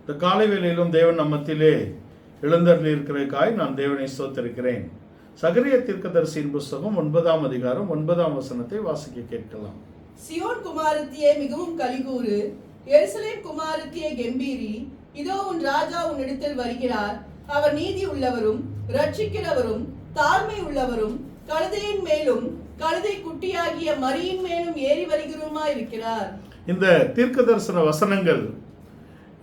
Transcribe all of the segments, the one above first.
இந்த காலை வேளையிலும் தேவன் நம்மத்திலே எழுந்தருளி இருக்கிறதுக்காய் நான் தேவனை ஸ்தோத்திரிக்கிறேன். சகரியா தீர்க்கதரிசியின் புஸ்தகம் 9ஆம் அதிகாரம் 9ஆம் வசனத்தை வாசிக்க கேட்கலாம். சியோன் குமாரத்தியே மிகவும் கலிகூறு, எருசலேம் குமாரத்தியே கெம்பீரி. இதோ உன் ராஜா உன்னிடத்தில் வருகிறார். அவர் நீதி உள்ளவரும் ரட்சிக்கிறவரும் தாழ்மை உள்ளவரும் கழுதையின் மேலும் கழுதை குட்டியாகிய மரியின் மேலும் ஏறி வருகிறவருமாயிருக்கிறார். இந்த தீர்க்க தரிசன வசனங்கள்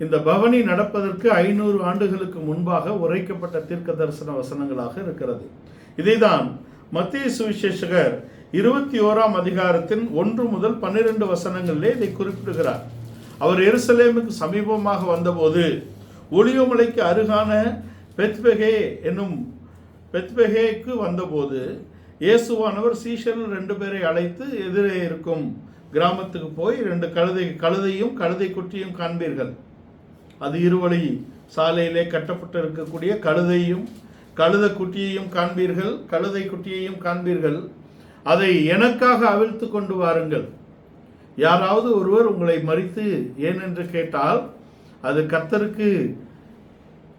இந்த பவனி நடப்பதற்கு 500 ஆண்டுகளுக்கு முன்பாக உரைக்கப்பட்ட தீர்க்க தரிசன வசனங்களாக இருக்கிறது. இதைதான் மத்தேயு சுவிசேஷகர் 21ஆம் அதிகாரத்தின் 1 முதல் 12 வசனங்களிலே இதை குறிப்பிடுகிறார். அவர் எருசலேமுக்கு சமீபமாக வந்தபோது ஒலிவமலைக்கு அருகான பெத்பெகேக்கு வந்தபோது இயேசுவானவர் சீஷர்கள் 2 பேரை அழைத்து, எதிரே இருக்கும் கிராமத்துக்கு போய் 2 கழுதையும் கழுதை குட்டியும் காண்பீர்கள். அது இருவழி சாலையிலே கட்டப்பட்டு இருக்கக்கூடிய கழுதையும் கழுதை குட்டியையும் காண்பீர்கள், கழுதை குட்டியையும் காண்பீர்கள். அதை எனக்காக அவிழ்த்து கொண்டு வாருங்கள். யாராவது ஒருவர் உங்களை மறித்து ஏனென்று கேட்டால் அது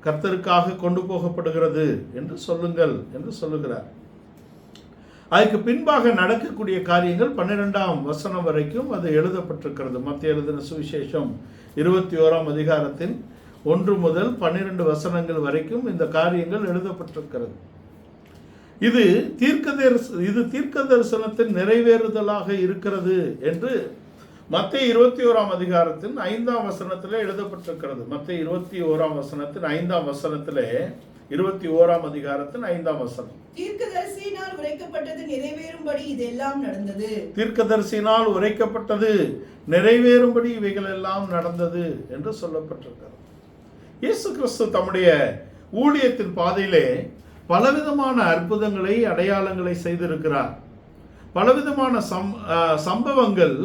கர்த்தருக்காக கொண்டு போகப்படுகிறது என்று சொல்லுங்கள் என்று சொல்லுகிறார். அதுக்கு பின்பாக நடக்கக்கூடிய காரியங்கள் 12ஆம் வசனம் வரைக்கும் அது எழுதப்பட்டிருக்கிறது. மத்திய எழுதின சுவிசேஷம் 21ஆம் அதிகாரத்தின் 1 முதல் 12 வசனங்கள் வரைக்கும் இந்த காரியங்கள் எழுதப்பட்டிருக்கிறது. இது தீர்க்க தரிசனத்தின் நிறைவேறுதலாக இருக்கிறது என்று மத்தேயு 21ஆம் அதிகாரத்தின் 5ஆம் வசனத்திலே எழுதப்பட்டிருக்கிறது. மத்தேயு 21ஆம் வசனத்தின் 5ஆம் வசனத்திலே 21ஆம் அதிகாரத்தின் 5ஆம் வசனம், தீர்க்கதரிசியினால் உரைக்கப்பட்டது நிறைவேறும்படி இதெல்லாம் நடந்தது. தீர்க்கதரிசியினால் உரைக்கப்பட்டது நிறைவேறும்படி இவைகள் எல்லாம் நடந்தது என்று சொல்லப்பட்டிருக்கிறது. இயேசு கிறிஸ்து தம்முடைய ஊழியத்தின் பாதையிலே பலவிதமான அற்புதங்களை அடையாளங்களை செய்திருக்கிறார். பலவிதமான சம்பவங்கள்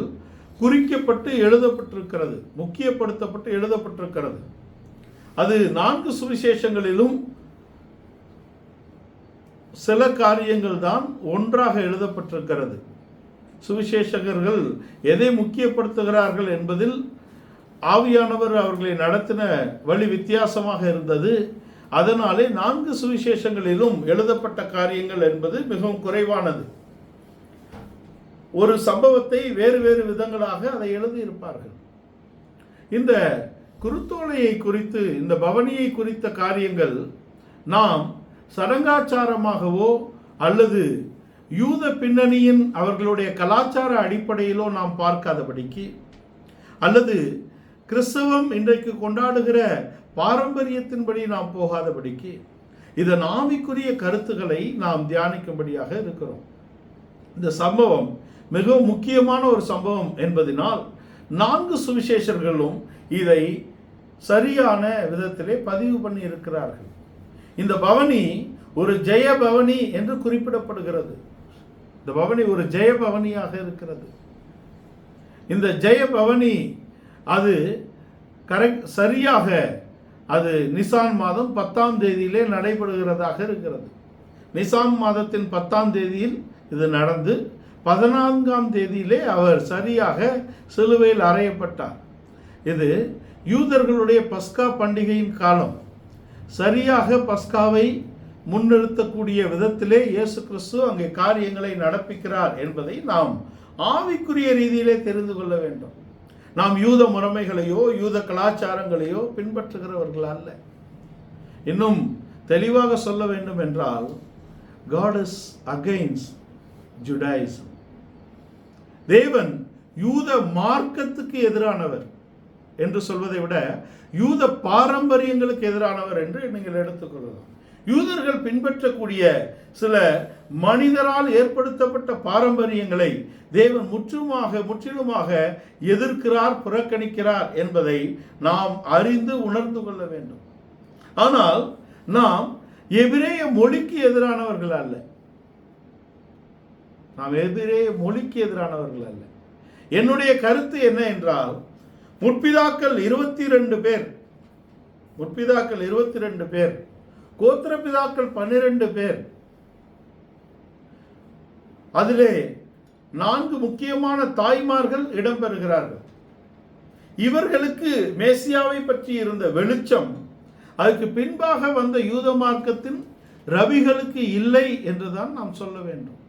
குறிக்கப்பட்டு எழுதப்பட்டிருக்கிறது, முக்கியப்படுத்தப்பட்டு எழுதப்பட்டிருக்கிறது. அது 4 சுவிசேஷங்களிலும் சில காரியங்கள் தான் ஒன்றாக எழுதப்பட்டிருக்கிறது. சுவிசேஷகர்கள் எதை முக்கியப்படுத்துகிறார்கள் என்பதில் ஆவியானவர் அவர்களை நடத்தின வழி வித்தியாசமாக இருந்தது. அதனாலே 4 சுவிசேஷங்களிலும் எழுதப்பட்ட காரியங்கள் என்பது மிகவும் குறைவானது. ஒரு சம்பவத்தை வேறு வேறு விதங்களாக அதை எழுதியிருப்பார்கள். இந்த குருத்தோலையை குறித்து, இந்த பவனியை குறித்த காரியங்கள் நாம் சடங்காச்சாரமாகவோ அல்லது யூத பின்னணியின் அவர்களுடைய கலாச்சார அடிப்படையிலோ நாம் பார்க்காதபடிக்கு, அல்லது கிறிஸ்தவம் இன்றைக்கு கொண்டாடுகிற பாரம்பரியத்தின்படி நாம் போகாதபடிக்கு, இதன் ஆவிக்குரிய கருத்துக்களை நாம் தியானிக்கும்படியாக இருக்கிறோம். இந்த சம்பவம் மிகவும் முக்கியமான ஒரு சம்பவம் என்பதனால் 4 சுவிசேஷர்களும் இதை சரியான விதத்திலே பதிவு பண்ணி இருக்கிறார்கள். இந்த பவனி ஒரு ஜெய பவனி என்று குறிப்பிடப்படுகிறது. இந்த பவனி ஒரு ஜெய பவனியாக இருக்கிறது. இந்த ஜெய பவனி அது சரியாக அது நிசான் மாதம் 10ஆம் தேதியிலே நடைபெறுகிறதாக இருக்கிறது. நிசான் மாதத்தின் 10ஆம் தேதியில் இது நடந்து 14ஆம் தேதியிலே அவர் சரியாக சிலுவையில் அறையப்பட்டார். இது யூதர்களுடைய பஸ்கா பண்டிகையின் காலம். சரியாக பஸ்காவை முன்னிறுத்தக்கூடிய விதத்திலே இயேசு கிறிஸ்து அங்கே காரியங்களை நடப்பிக்கிறார் என்பதை நாம் ஆவிக்குரிய ரீதியிலே தெரிந்து கொள்ள வேண்டும். நாம் யூத முறைமைகளையோ யூத கலாச்சாரங்களையோ பின்பற்றுகிறவர்கள் அல்ல. இன்னும் தெளிவாக சொல்ல வேண்டும் என்றால், God is against Judaism. தேவன் யூத மார்க்கத்துக்கு எதிரானவர் என்று சொல்வதை விட யூத பாரம்பரியங்களுக்கு எதிரானவர் என்று நீங்கள் எடுத்துக்கொள்ளலாம். யூதர்கள் பின்பற்றக்கூடிய சில மனிதரால் ஏற்படுத்தப்பட்ட பாரம்பரியங்களை தேவன் முற்றிலுமாக எதிர்க்கிறார், புறக்கணிக்கிறார் என்பதை நாம் அறிந்து உணர்ந்து கொள்ள வேண்டும். ஆனால் நாம் எபிரேய மொழிக்கு எதிரானவர்கள் அல்ல. நாம் எபிரேய மொழிக்கு எதிரானவர்கள் அல்ல. என்னுடைய கருத்து என்ன என்றால், முற்பிதாக்கள் 22 பேர், கோத்திர பிதாக்கள் 12 பேர், அதிலே 4 முக்கியமான தாய்மார்கள் இடம்பெறுகிறார்கள். இவர்களுக்கு மேசியாவை பற்றி இருந்த வெளிச்சம் அதுக்கு பின்பாக வந்த யூத மார்க்கத்தின் ரவிகளுக்கு இல்லை என்றுதான் நாம் சொல்ல வேண்டும்.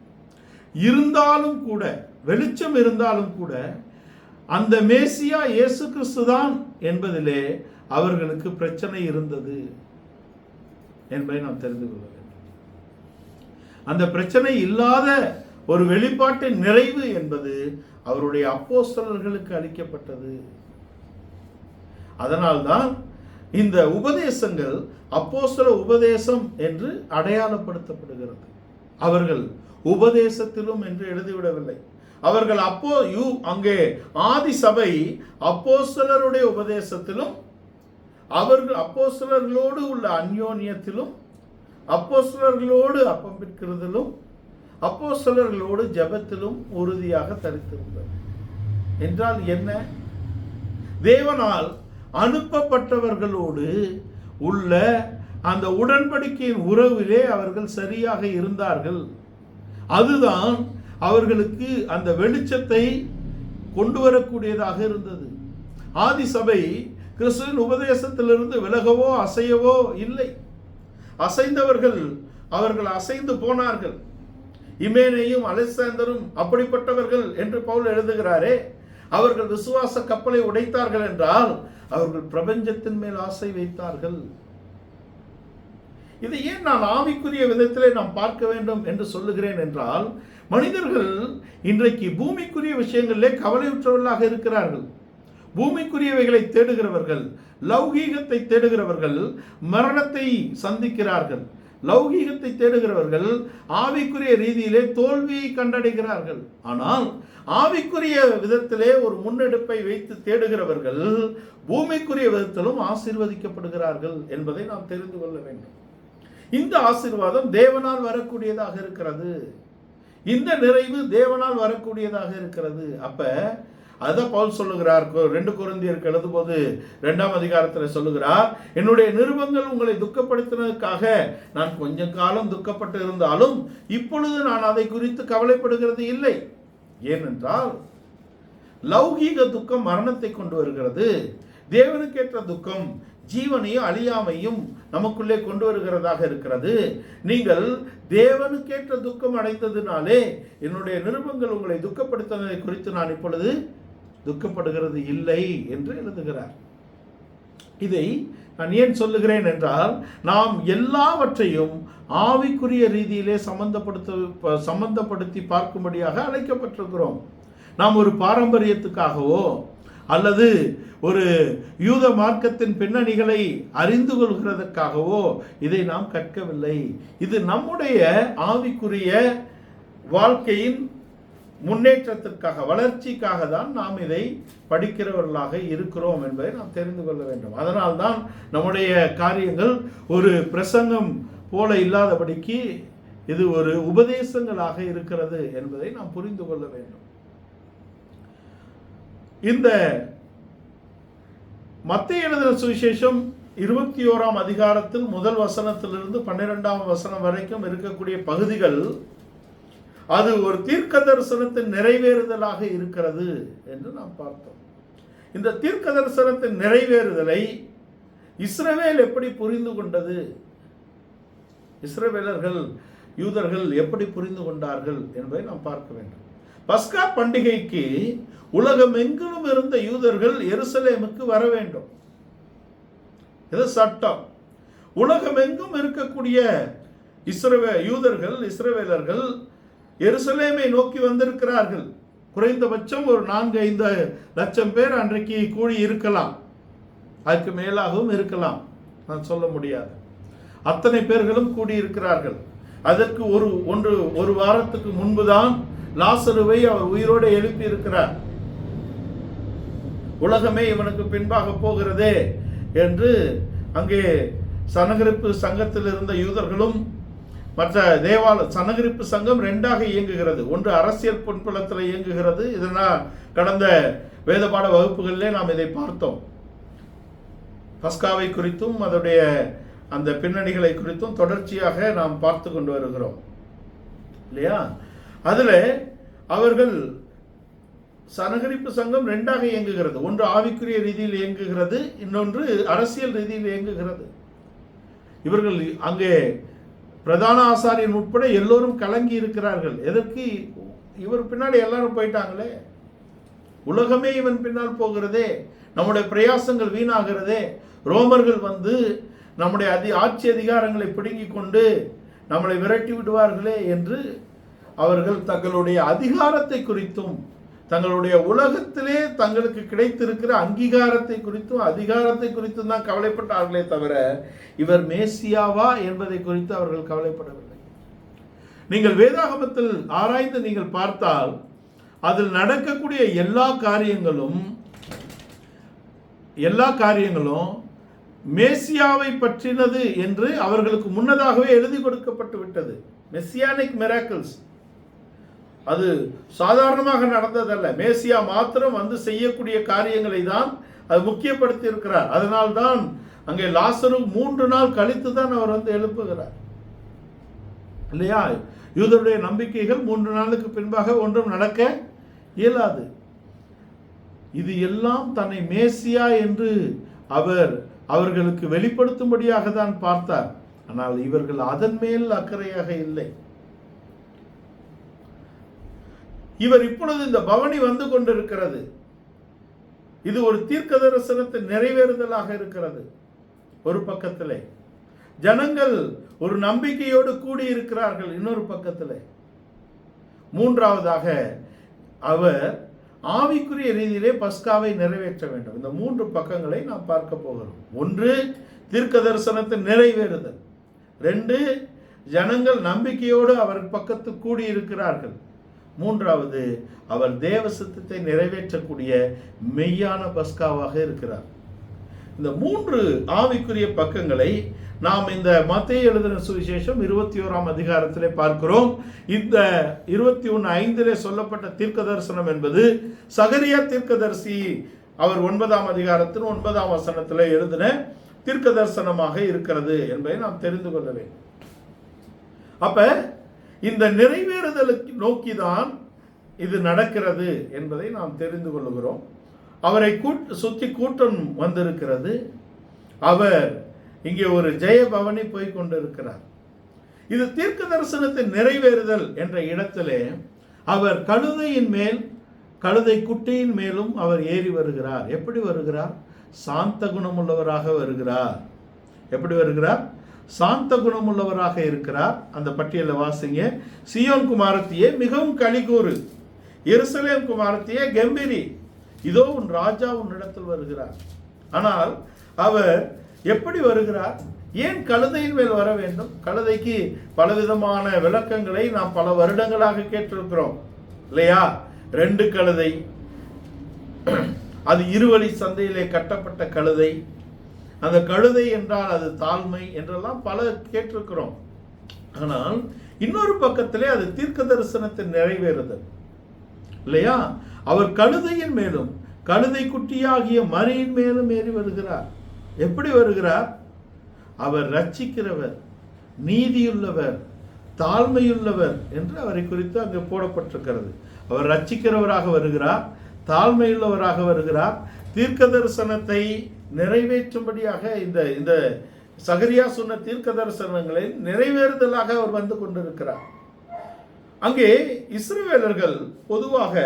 இருந்தாலும் கூட, வெளிச்சம் இருந்தாலும் கூட, அந்த மேசியா இயேசு கிறிஸ்து தான் என்பதிலே அவர்களுக்கு பிரச்சனை இருந்தது என்பதை நாம் தெரிந்து கொள்ள வேண்டும். அந்த பிரச்சனை இல்லாத ஒரு வெளிப்பாட்டின் நிறைவு என்பது அவருடைய அப்போஸ்தலர்களுக்கு அளிக்கப்பட்டது. அதனால்தான் இந்த உபதேசங்கள் அப்போஸ்தல உபதேசம் என்று அடையாளப்படுத்தப்படுகிறது. அவர்கள் உபதேசத்திலும் என்று எழுதிவிடவில்லை. அவர்கள் அங்கே ஆதி சபை அப்போஸ்தலருடைய உபதேசத்திலும், அவர்கள் அப்போஸ்தலர்களோடு உள்ள அந்யோன்யத்திலும், அப்போஸ்தலர்களோடு அப்பம் பிற்கிறதிலும், அப்போஸ்தலர்களோடு ஜெபத்திலும் உறுதியாக தரித்திருந்தது. என்றால் என்ன? தேவனால் அனுப்பப்பட்டவர்களோடு உள்ள அந்த உடன்படிக்கையின் உறவிலே அவர்கள் சரியாக இருந்தார்கள். அதுதான் அவர்களுக்கு அந்த வெளிச்சத்தை கொண்டு வரக்கூடியதாக இருந்தது. ஆதி சபை கிறிஸ்துவின் உபதேசத்திலிருந்து விலகவோ அசையவோ இல்லை. அசைந்தவர்கள் அவர்கள் அசைந்து போனார்கள். இமேனையும் அலெக்சாந்தரும் அப்படிப்பட்டவர்கள் என்று பவுல் எழுதுகிறாரே. அவர்கள் விசுவாச கப்பலை உடைத்தார்கள் என்றால் அவர்கள் பிரபஞ்சத்தின் மேல் ஆசை வைத்தார்கள். இதை ஏன் நான் ஆவிக்குரிய விதத்திலே நாம் பார்க்க வேண்டும் என்று சொல்லுகிறேன் என்றால், மனிதர்கள் இன்றைக்கு பூமிக்குரிய விஷயங்களிலே கவலையுற்றவர்களாக இருக்கிறார்கள். பூமிக்குரியவைகளை தேடுகிறவர்கள், லௌகீகத்தை தேடுகிறவர்கள் மரணத்தை சந்திக்கிறார்கள். லௌகீகத்தை தேடுகிறவர்கள் ஆவிக்குரிய ரீதியிலே தோல்வியை கண்டடைகிறார்கள். ஆனால் ஆவிக்குரிய விதத்திலே ஒரு முன்னெடுப்பை வைத்து தேடுகிறவர்கள் பூமிக்குரிய விதத்திலும் ஆசீர்வதிக்கப்படுகிறார்கள் என்பதை நாம் தெரிந்து கொள்ள வேண்டும். இந்த ஆசீர்வாதம் தேவனால் வரக்கூடியதாக இருக்கிறது. இந்த நிறைவு தேவனால் வரக்கூடியதாக இருக்கிறது. அப்ப அதான் பவுல் சொல்லுகிறார். 2 கொரிந்தியருக்கு எழுதும்போது 2ஆம் அதிகாரத்தில் சொல்லுகிறார், என்னுடைய நிருபங்கள் உங்களை துக்கப்படுத்தினதுக்காக நான் கொஞ்ச காலம் துக்கப்பட்டு இருந்தாலும் இப்பொழுது நான் அதை குறித்து கவலைப்படுகிறது இல்லை. ஏனென்றால் லௌகீக துக்கம் மரணத்தை கொண்டு வருகிறது. தேவனுக்கேற்ற துக்கம் ஜீவனையும் அழியாமையும் நமக்குள்ளே கொண்டு வருகிறதாக இருக்கிறது. நீங்கள் தேவனுக்கேற்ற துக்கம் அடைந்ததினாலே என்னுடைய நிருபங்கள் உங்களை துக்கப்படுத்தினதை குறித்து நான் இப்பொழுது துக்கப்படுகிறது இல்லை என்று எழுதுகிறார். இதை நான் ஏன் சொல்லுகிறேன் என்றால், நாம் எல்லாவற்றையும் ஆவிக்குரிய ரீதியிலே சம்பந்தப்படுத்தி பார்க்கும்படியாக அழைக்கப்பட்டிருக்கிறோம். நாம் ஒரு பாரம்பரியத்துக்காகவோ அல்லது ஒரு யூத மார்க்கத்தின் பின்னணிகளை அறிந்து கொள்கிறதற்காகவோ இதை நாம் கற்கவில்லை. இது நம்முடைய ஆவிக்குரிய வாழ்க்கையின் முன்னேற்றத்திற்காக, வளர்ச்சிக்காக தான் நாம் இதை படிக்கிறவர்களாக இருக்கிறோம் என்பதை நாம் தெரிந்து கொள்ள வேண்டும். அதனால்தான் நம்முடைய காரியங்கள் ஒரு பிரசங்கம் போல இல்லாதபடிக்கு இது ஒரு உபதேசங்களாக இருக்கிறது என்பதை நாம் புரிந்து கொள்ள வேண்டும். இந்த மத்தேயு எழுதின சுவிசேஷம் 21ஆம் அதிகாரத்தில் முதல் வசனத்திலிருந்து 12ஆம் வசனம் வரைக்கும் இருக்கக்கூடிய பகுதிகள், அது ஒரு தீர்க்க தரிசனத்தின் நிறைவேறுதலாக இருக்கிறது என்று நாம் பார்த்தோம். இந்த தீர்க்க தரிசனத்தின் நிறைவேறுதலை இஸ்ரவேல் எப்படி புரிந்து கொண்டது, இஸ்ரவேலர்கள் யூதர்கள் எப்படி புரிந்து கொண்டார்கள் என்பதை நாம் பார்க்க வேண்டும். பஸ்கா பண்டிகைக்கு உலகம் எங்கிலும் இருந்த யூதர்கள் எருசலேமுக்கு வர வேண்டும். இது சட்டம். உலகம் எங்கும் இருக்கக்கூடிய யூதர்கள், இஸ்ரவேலர்கள் எருசலேமை நோக்கி வந்திருக்கிறார்கள். குறைந்தபட்சம் ஒரு 4-5 லட்சம் பேர் அன்றைக்கு கூடி இருக்கலாம். அதுக்கு மேலாகவும் இருக்கலாம், நான் சொல்ல முடியாது. அத்தனை பேர்களும் கூடியிருக்கிறார்கள். அதற்கு ஒரு வாரத்துக்கு முன்புதான் லாசருவை அவர் உயிரோடு எழுப்பி இருக்கிறார். உலகமே இவனுக்கு பின்பாக போகிறதே என்று அங்கே சனகரிப்பு சங்கத்தில் இருந்த யூதர்களும் மற்ற சனகரிப்பு சங்கம் 2ஆக இயங்குகிறது. ஒன்று அரசியல் பின்புலத்தில் இயங்குகிறது. இதனால் கடந்த வேதபாட வகுப்புகளிலே நாம் இதை பார்த்தோம். பஸ்காவை குறித்தும் அதனுடைய அந்த பின்னணிகளை குறித்தும் தொடர்ச்சியாக நாம் பார்த்து கொண்டு வருகிறோம் இல்லையா? அதில் அவர்கள் சனகரிப்பு சங்கம் ரெண்டாக இயங்குகிறது. ஒன்று ஆவிக்குரிய ரீதியில் இயங்குகிறது, இன்னொன்று அரசியல் ரீதியில் இயங்குகிறது. இவர்கள் அங்கே பிரதான ஆசாரியன் உட்பட எல்லோரும் கலங்கி இருக்கிறார்கள். எதற்கு? இவர் பின்னாடி எல்லாரும் போயிட்டாங்களே, உலகமே இவன் பின்னால் போகிறதே, நம்முடைய பிரயாசங்கள் வீணாகிறதே, ரோமர்கள் வந்து நம்முடைய ஆட்சி அதிகாரங்களை பிடுங்கி கொண்டு நம்மளை விரட்டி விடுவார்களே என்று அவர்கள் தங்களுடைய அதிகாரத்தை குறித்தும் தங்களுடைய உலகத்திலே தங்களுக்கு கிடைத்திருக்கிற அங்கீகாரத்தை குறித்தும் அதிகாரத்தை குறித்தும் தான் கவலைப்பட்டார்களே தவிர இவர் மேசியாவா என்பதை குறித்து அவர்கள் கவலைப்படவில்லை. நீங்கள் வேதாகமத்தில் ஆராய்ந்து நீங்கள் பார்த்தால் அதில் நடக்கக்கூடிய எல்லா காரியங்களும் மேசியாவை பற்றினது என்று அவர்களுக்கு முன்னதாகவே எழுதி கொடுக்கப்பட்டு விட்டது. மெசியானிக் மிராக்கிள்ஸ் அது சாதாரணமாக நடந்ததல்ல. மேசியா மாத்திரம் வந்து செய்யக்கூடிய காரியங்களை தான் அது முக்கியப்படுத்தி இருக்கிறார். அதனால்தான் அங்கே லாசரு 3 நாள் கழித்து தான் அவர் வந்து எழுப்புகிறார் இல்லையா? யூதருடைய நம்பிக்கைகள் 3 நாளுக்கு பின்பாக ஒன்றும் நடக்க இயலாது. இது எல்லாம் தன்னை மேசியா என்று அவர்களுக்கு வெளிப்படுத்தும்படியாக தான் பார்த்தார். ஆனால் இவர்கள் அதன் மேல் அக்கறையாக இல்லை. இவர் இப்பொழுது இந்த பவனி வந்து கொண்டிருக்கிறது. இது ஒரு தீர்க்க தரிசனத்தின் நிறைவேறுதலாக இருக்கிறது. ஒரு பக்கத்திலே ஜனங்கள் ஒரு நம்பிக்கையோடு கூடியிருக்கிறார்கள், இன்னொரு பக்கத்திலே மூன்றாவதாக அவர் ஆவிக்குரிய ரீதியிலே பஸ்காவை நிறைவேற்ற வேண்டும். இந்த 3 பக்கங்களை நாம் பார்க்க போகிறோம். 1 தீர்க்க தரிசனத்தின் நிறைவேறுதல், 2 ஜனங்கள் நம்பிக்கையோடு அவர் பக்கத்து கூடியிருக்கிறார்கள், 3வது அவர் தேவ சித்தத்தை நிறைவேற்றக்கூடிய மெய்யான பஸ்காவாக இருக்கிறார். இந்த 3 ஆவிக்குரிய பக்கங்களை நாம் இந்த மத்தேயு எழுதின சுவிசேஷம் 21ஆம் அதிகாரத்திலே பார்க்கிறோம். இந்த 21:5 சொல்லப்பட்ட தீர்க்க தரிசனம் என்பது சகரியா தீர்க்கதரிசி அவர் 9ஆம் அதிகாரத்தின் 9ஆம் வசனத்தில் எழுதின தீர்க்க தரிசனமாக இருக்கிறது என்பதை நாம் தெரிந்து கொள்ள வேண்டும். அப்ப இந்த நிறைவேறுதலுக்கு நோக்கிதான் இது நடக்கிறது என்பதை நாம் தெரிந்து கொள்கிறோம். அவரை சுற்றி கூட்டம் வந்திருக்கிறது. அவர் இங்கே ஒரு ஜெயபவனி போய் கொண்டிருக்கிறார். இது தீர்க்க தரிசனத்தின் நிறைவேறுதல் என்ற இடத்திலே அவர் கழுதையின் மேல், கழுதை குட்டியின் மேலும் அவர் ஏறி வருகிறார். எப்படி வருகிறார்? சாந்த குணமுள்ளவராக வருகிறார். எப்படி வருகிறார்? சாந்த குணமுள்ளவராக இருக்கிறார். அந்த பட்டியலை வாசிங்க. சீயோன் குமாரத்தியே மிகவும் களிகூறு, எருசலேம் குமாரத்தியே கம்பீரி, இதோ உன் ராஜா உன்னிடத்தில் வருகிறார். ஆனால் அவர் எப்படி வருகிறார்? ஏன் கழுதையின் மேல் வர வேண்டும்? கழுதைக்கு பலவிதமான விளக்கங்களை நாம் பல வருடங்களாக கேட்டிருக்கிறோம் இல்லையா? 2 கழுதை, அது இருவழி சந்தையிலே கட்டப்பட்ட கழுதை, அந்த கழுதை என்றால் அது தாழ்மை என்றெல்லாம் பல கேட்டிருக்கிறோம். ஆனால் இன்னொரு பக்கத்திலே அது தீர்க்க தரிசனத்தின் நிறைவேறுதல் இல்லையா? அவர் கழுதையின் மேலும் கழுதை குட்டியாகிய மரியின் மேலும் ஏறி வருகிறார். எப்படி வருகிறார்? அவர் ரட்சிக்கிறவர், நீதியுள்ளவர், தாழ்மையுள்ளவர் என்று அவரை குறித்து அங்கு போடப்பட்டிருக்கிறது. அவர் ரட்சிக்கிறவராக வருகிறார், தாழ்மையுள்ளவராக வருகிறார், தீர்க்க தரிசனத்தை நிறைவேற்றும்படியாக இந்த சகரியா சொன்ன தீர்க்க தரிசனங்களை நிறைவேறுதலாக அவர் வந்து கொண்டிருக்கிறார். அங்கே இஸ்ரவேலர்கள் பொதுவாக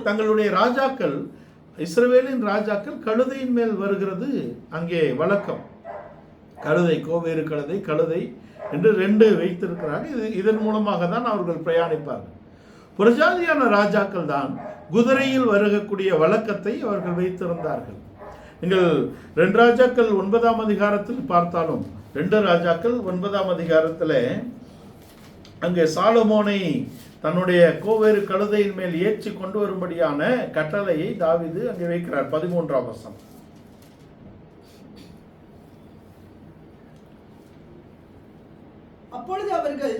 தங்களுடைய ராஜாக்கள், இஸ்ரவேலின் ராஜாக்கள் கழுதையின் மேல் வருகிறது அங்கே வழக்கம். கழுதை, கோவேறு கழுதை, கழுதை என்று 2 வைத்திருக்கிறார்கள். இதன் மூலமாக தான் அவர்கள் பிரயாணிப்பார்கள். புறஜாதியான ராஜாக்கள் தான் குதிரையில் வருகக்கூடிய வழக்கத்தை அவர்கள் வைத்திருந்தார்கள். நீங்கள் 2 ராஜாக்கள் 9ஆம் அதிகாரத்தில் பார்த்தாலும் 2 ராஜாக்கள் 9ஆம் அதிகாரத்தில் அங்கே சாலமோனை தன்னுடைய கோவேறு கழுதையின் மேல் ஏற்றி கொண்டு வரும்படியான கட்டளையை தாவீது அங்கே வைக்கிறார். 13ஆம் வசனம். அப்பொழுது அவர்கள்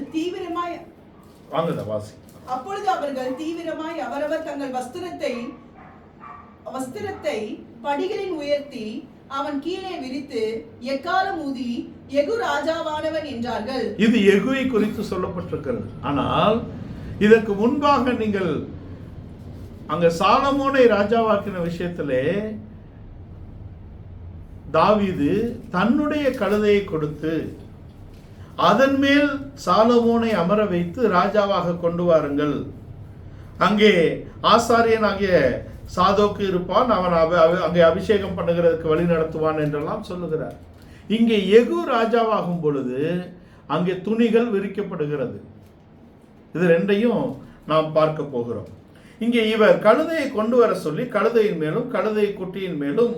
தீவிரமாய் அவரவர் தங்கள் வஸ்திரத்தை படிகளில் உயர்த்தி அவன் கீழே விரித்து எக்காலம் ஊதி யெகூ ராஜாவானவன் என்றார்கள். இது யெகூவை குறித்து சொல்லப்பட்டிருக்கிறது. ஆனால் இதற்கு முன்பாக நீங்கள் அங்க சாலமோனை ராஜாவாக்கின விஷயத்திலே தாவீது தன்னுடைய கழுதையை கொடுத்து அதன் மேல் சாலமோனை அமர வைத்து ராஜாவாக கொண்டு வாருங்கள், அங்கே ஆசாரியன் ஆகிய சாதோக்கு இருப்பான், அவன் அங்கே அபிஷேகம் பண்ணுகிறதுக்கு வழி நடத்துவான் என்றெல்லாம் சொல்லுகிறார். இங்கே யெகூ ராஜாவாகும் பொழுது அங்கே துணிகள் விரிக்கப்படுகிறது. இது ரெண்டையும் நாம் பார்க்க போகிறோம். இங்கே இவர் கழுதையை கொண்டு வர சொல்லி கழுதையின் மேலும் கழுதை குட்டியின் மேலும்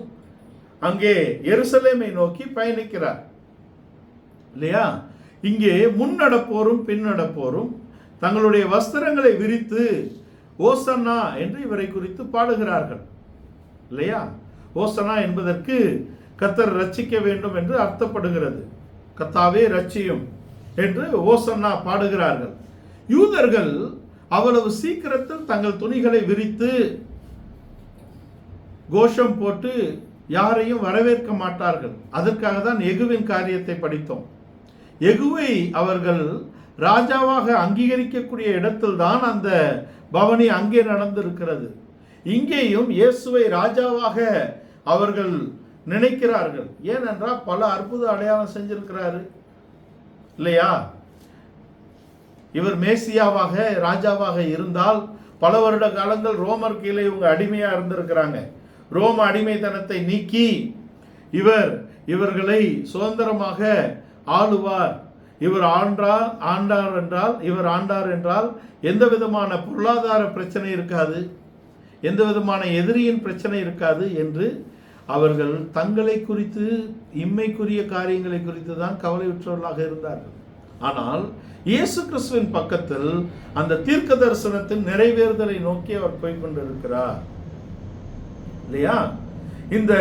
அங்கே எருசலேமை நோக்கி பயணிக்கிறார் இல்லையா? இங்கே முன்னடப்போரும் பின்னடப்போரும் தங்களுடைய வஸ்திரங்களை விரித்து ஓசன்னா என்று இவரை குறித்து பாடுகிறார்கள் இல்லையா? ஓசன்னா என்பதற்கு கர்த்தர் ரட்சிக்க வேண்டும் என்று அர்த்தப்படுகிறது. கர்த்தாவே ரட்சியும் என்று ஓசன்னா பாடுகிறார்கள். யூதர்கள் அவ்வளவு சீக்கிரத்தில் தங்கள் துணிகளை விரித்து கோஷம் போட்டு யாரையும் வரவேற்க மாட்டார்கள். அதற்காக தான் யெகூவின் காரியத்தை படித்தோம். யெகூவை அவர்கள் ராஜாவாக அங்கீகரிக்கக்கூடிய இடத்தில் தான் அந்த பவனி அங்கே நடந்திருக்கிறது. இங்கேயும் இயேசுவை ராஜாவாக அவர்கள் நினைக்கிறார்கள். ஏனென்றால் பல அற்புத அடையாளம் செஞ்சிருக்கிறாரு இல்லையா? இவர் மேசியாவாக ராஜாவாக இருந்தால் பல வருட காலங்கள் ரோமர் கீழே இவங்க அடிமையா இருந்திருக்கிறாங்க. ரோம அடிமைத்தனத்தை நீக்கி இவர்களை சுதந்திரமாக ஆளுவார். இவர் ஆண்டார் என்றால் எந்த விதமான பொருளாதார பிரச்சனை இருக்காது, எந்த விதமான எதிரியின் பிரச்சனை இருக்காது என்று அவர்கள் தங்களை குறித்து இம்மைக்குரிய காரியங்களை குறித்து தான் கவலையுற்றவர்களாக இருந்தார்கள். ஆனால் இயேசு கிறிஸ்துவின் பக்கத்தில் அந்த தீர்க்க தரிசனத்தின் நிறைவேறுதலை நோக்கி அவர் போய்கொண்டிருக்கிறார் இல்லையா? இந்த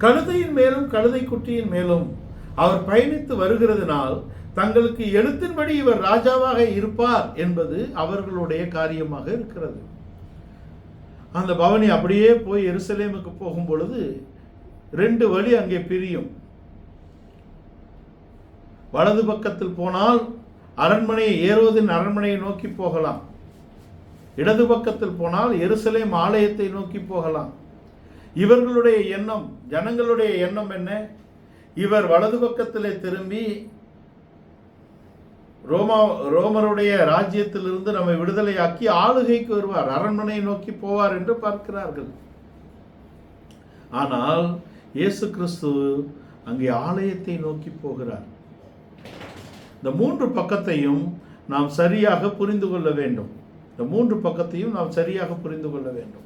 கழுதையின் மேலும் கழுதை குட்டியின் மேலும் அவர் பயணித்து வருகிறதுனால் தங்களுக்கு எழுத்தின்படி இவர் ராஜாவாக இருப்பார் என்பது அவர்களுடைய காரியமாக இருக்கிறது. அந்த பவனி அப்படியே போய் எருசலேமுக்கு போகும் பொழுது 2 வழி அங்கே பிரியும். வலது பக்கத்தில் போனால் அரண்மனை ஏரோதின் அரண்மனையை நோக்கி போகலாம், இடது பக்கத்தில் போனால் எருசலேம் ஆலயத்தை நோக்கி போகலாம். இவர்களுடைய எண்ணம், ஜனங்களுடைய எண்ணம் என்ன? இவர் வலது பக்கத்திலே திரும்பி ரோமருடைய ராஜ்யத்திலிருந்து நம்மை விடுதலையாக்கி ஆளுகைக்கு வருவார், அரண்மனையை நோக்கி போவார் என்று பார்க்கிறார்கள். ஆனால் இயேசு கிறிஸ்து அங்கே ஆலயத்தை நோக்கி போகிறார். இந்த 3 பக்கத்தையும் நாம் சரியாக புரிந்து கொள்ள வேண்டும்.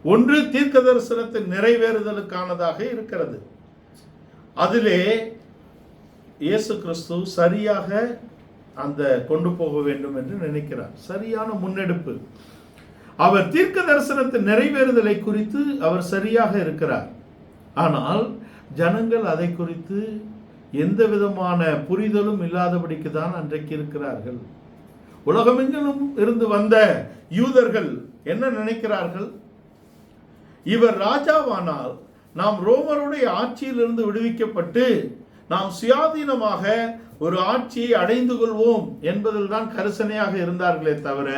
ஒன்று தீர்க்க தரிசனத்தின் நிறைவேறுதலுக்கானதாக இருக்கிறது. அதிலே இயேசு கிறிஸ்து சரியாக அந்த கொண்டு போக வேண்டும் என்று நினைக்கிறார். சரியான முன்னெடுப்பு. அவர் தீர்க்க தரிசனத்தின் நிறைவேறுதலை குறித்து அவர் சரியாக இருக்கிறார். ஆனால் ஜனங்கள் அதை குறித்து எந்த விதமான புரிதலும் இல்லாதபடிக்கு தான் அன்றைக்கு இருக்கிறார்கள். உலகமெங்கிலும் இருந்து வந்த யூதர்கள் என்ன நினைக்கிறார்கள்? இவர் ராஜாவானால் நாம் ரோமருடைய ஆட்சியிலிருந்து விடுவிக்கப்பட்டு நாம் சுயாதீனமாக ஒரு ஆட்சியை அடைந்து கொள்வோம் என்பதில் தான் கரிசனையாக இருந்தார்களே தவிர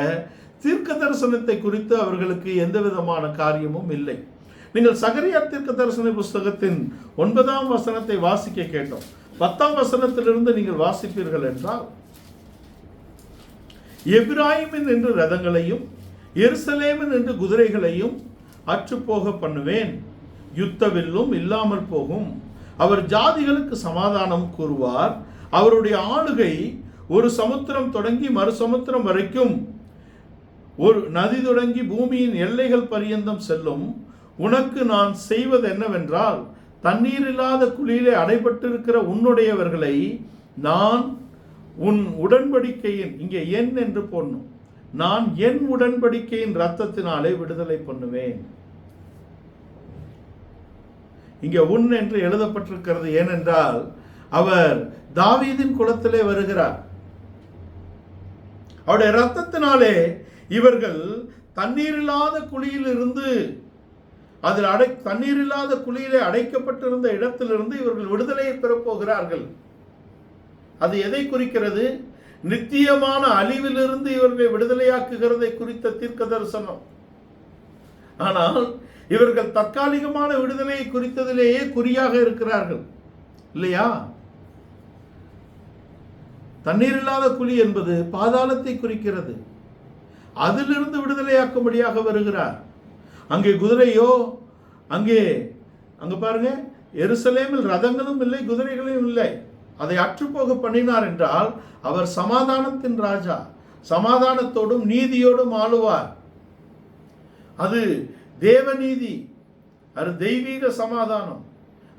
தீர்க்க தரிசனத்தை குறித்து அவர்களுக்கு எந்த விதமான காரியமும் இல்லை. நீங்கள் சகரியா தீர்க்க தரிசன புஸ்தகத்தின் 9ஆம் வசனத்தை வாசிக்க கேட்டோம். 10ஆம் வசனத்திலிருந்து நீங்கள் வாசிப்பீர்கள் என்றால், எபிராயிமின் என்று ரதங்களையும் எருசலேமின் என்று குதிரைகளையும் அற்றுப்போக பண்ணுவேன், யுத்தவில்லும் இல்லாமல் போகும். அவர் ஜாதிகளுக்கு சமாதானம் கூறுவார். அவருடைய ஆளுகை ஒரு சமுத்திரம் தொடங்கி மறு சமுத்திரம் வரைக்கும், ஒரு நதி தொடங்கி பூமியின் எல்லைகள் பரியந்தம் செல்லும். உனக்கு நான் செய்வது என்னவென்றால், தண்ணீர் இல்லாத குழியிலே அடைபட்டிருக்கிற உன்னுடையவர்களை நான் உன் உடன்படிக்கையின், இங்கே என் என்று போடணும், நான் என் உடன்படிக்கையின் இரத்தத்தினாலே விடுதலை பண்ணுவேன். இங்கே உன் என்று எழுதப்பட்டிருக்கிறது. ஏனென்றால் அவர் தாவீதின் குலத்திலே வருகிறார். அவருடைய இரத்தத்தினாலே இவர்கள் தண்ணீரில்லாத குழியில் இருந்து, தண்ணீரில்லாத குழியிலே அடைக்கப்பட்டிருந்த இடத்திலிருந்து இவர்கள் விடுதலையை பெறப்போகிறார்கள். அது எதை குறிக்கிறது? நித்தியமான அழிவிலிருந்து இவர்களை விடுதலையாக்குகிறதை குறித்த தீர்க்க தரிசனம். ஆனால் இவர்கள் தற்காலிகமான விடுதலையை குறித்ததிலேயே குறியாக இருக்கிறார்கள் இல்லையா? தண்ணீர் இல்லாத குழி என்பது பாதாளத்தை குறிக்கிறது. அதிலிருந்து விடுதலையாக்கும்படியாக வருகிறார். அங்கே குதிரையோ, அங்க பாருங்க, எருசலேமில் ரதங்களும் இல்லை, குதிரைகளும் இல்லை. அதை அற்றுப்போக பண்ணினார் என்றால் அவர் சமாதானத்தின் ராஜா, சமாதானத்தோடும் நீதியோடும் ஆளுவார். அது தேவநீதி, அது தெய்வீக சமாதானம்.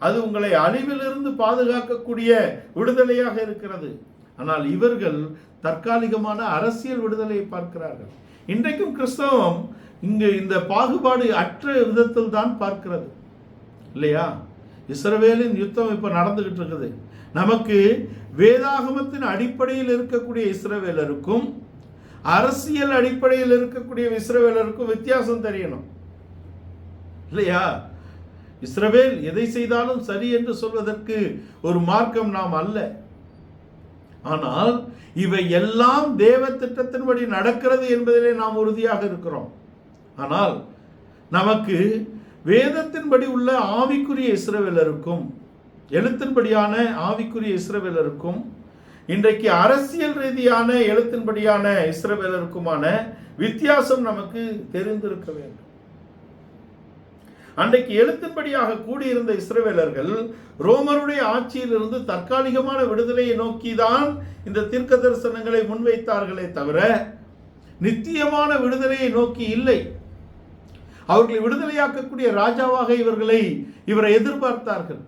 அது உங்களை அழிவிலிருந்து பாதுகாக்கக்கூடிய விடுதலையாக இருக்கிறது. ஆனால் இவர்கள் தற்காலிகமான அரசியல் விடுதலையை பார்க்கிறார்கள். இன்றைக்கும் கிறிஸ்தவம் இங்கு இந்த பாகுபாடு அற்ற விதத்தில் தான் பார்க்கிறது இல்லையா? இஸ்ரவேலின் யுத்தம் இப்ப நடந்துகிட்டு இருக்குது. நமக்கு வேதாகமத்தின் அடிப்படையில் இருக்கக்கூடிய இஸ்ரவேலருக்கும் அரசியல் அடிப்படையில் இருக்கக்கூடிய இஸ்ரவேலருக்கும் வித்தியாசம் தெரியணும் இல்லையா? இஸ்ரவேல் எதை செய்தாலும் சரி என்று சொல்வதற்கு ஒரு மார்க்கம் நாம் அல்ல. ஆனால் இவை எல்லாம் தேவ திட்டத்தின்படி நடக்கிறது என்பதிலே நாம் உறுதியாக இருக்கிறோம். ஆனால் நமக்கு வேதத்தின்படி உள்ள ஆவிக்குரிய இஸ்ரவேலருக்கும் எழுத்தின்படியான ஆவிக்குரிய இஸ்ரவேலருக்கும் இன்றைக்கு அரசியல் ரீதியான எழுத்தின்படியான இஸ்ரவேலருக்குமான வித்தியாசம் நமக்கு தெரிந்திருக்க வேண்டும். அன்றைக்கு எழுத்தின்படியாக கூடியிருந்த இஸ்ரவேலர்கள் ரோமருடைய ஆட்சியிலிருந்து தற்காலிகமான விடுதலையை நோக்கிதான் இந்த தீர்க்க தரிசனங்களை முன்வைத்தார்களே தவிர நித்தியமான விடுதலையை நோக்கி இல்லை. அவர்களை விடுதலையாக்கக்கூடிய ராஜாவாக இவரை எதிர்பார்த்தார்கள்.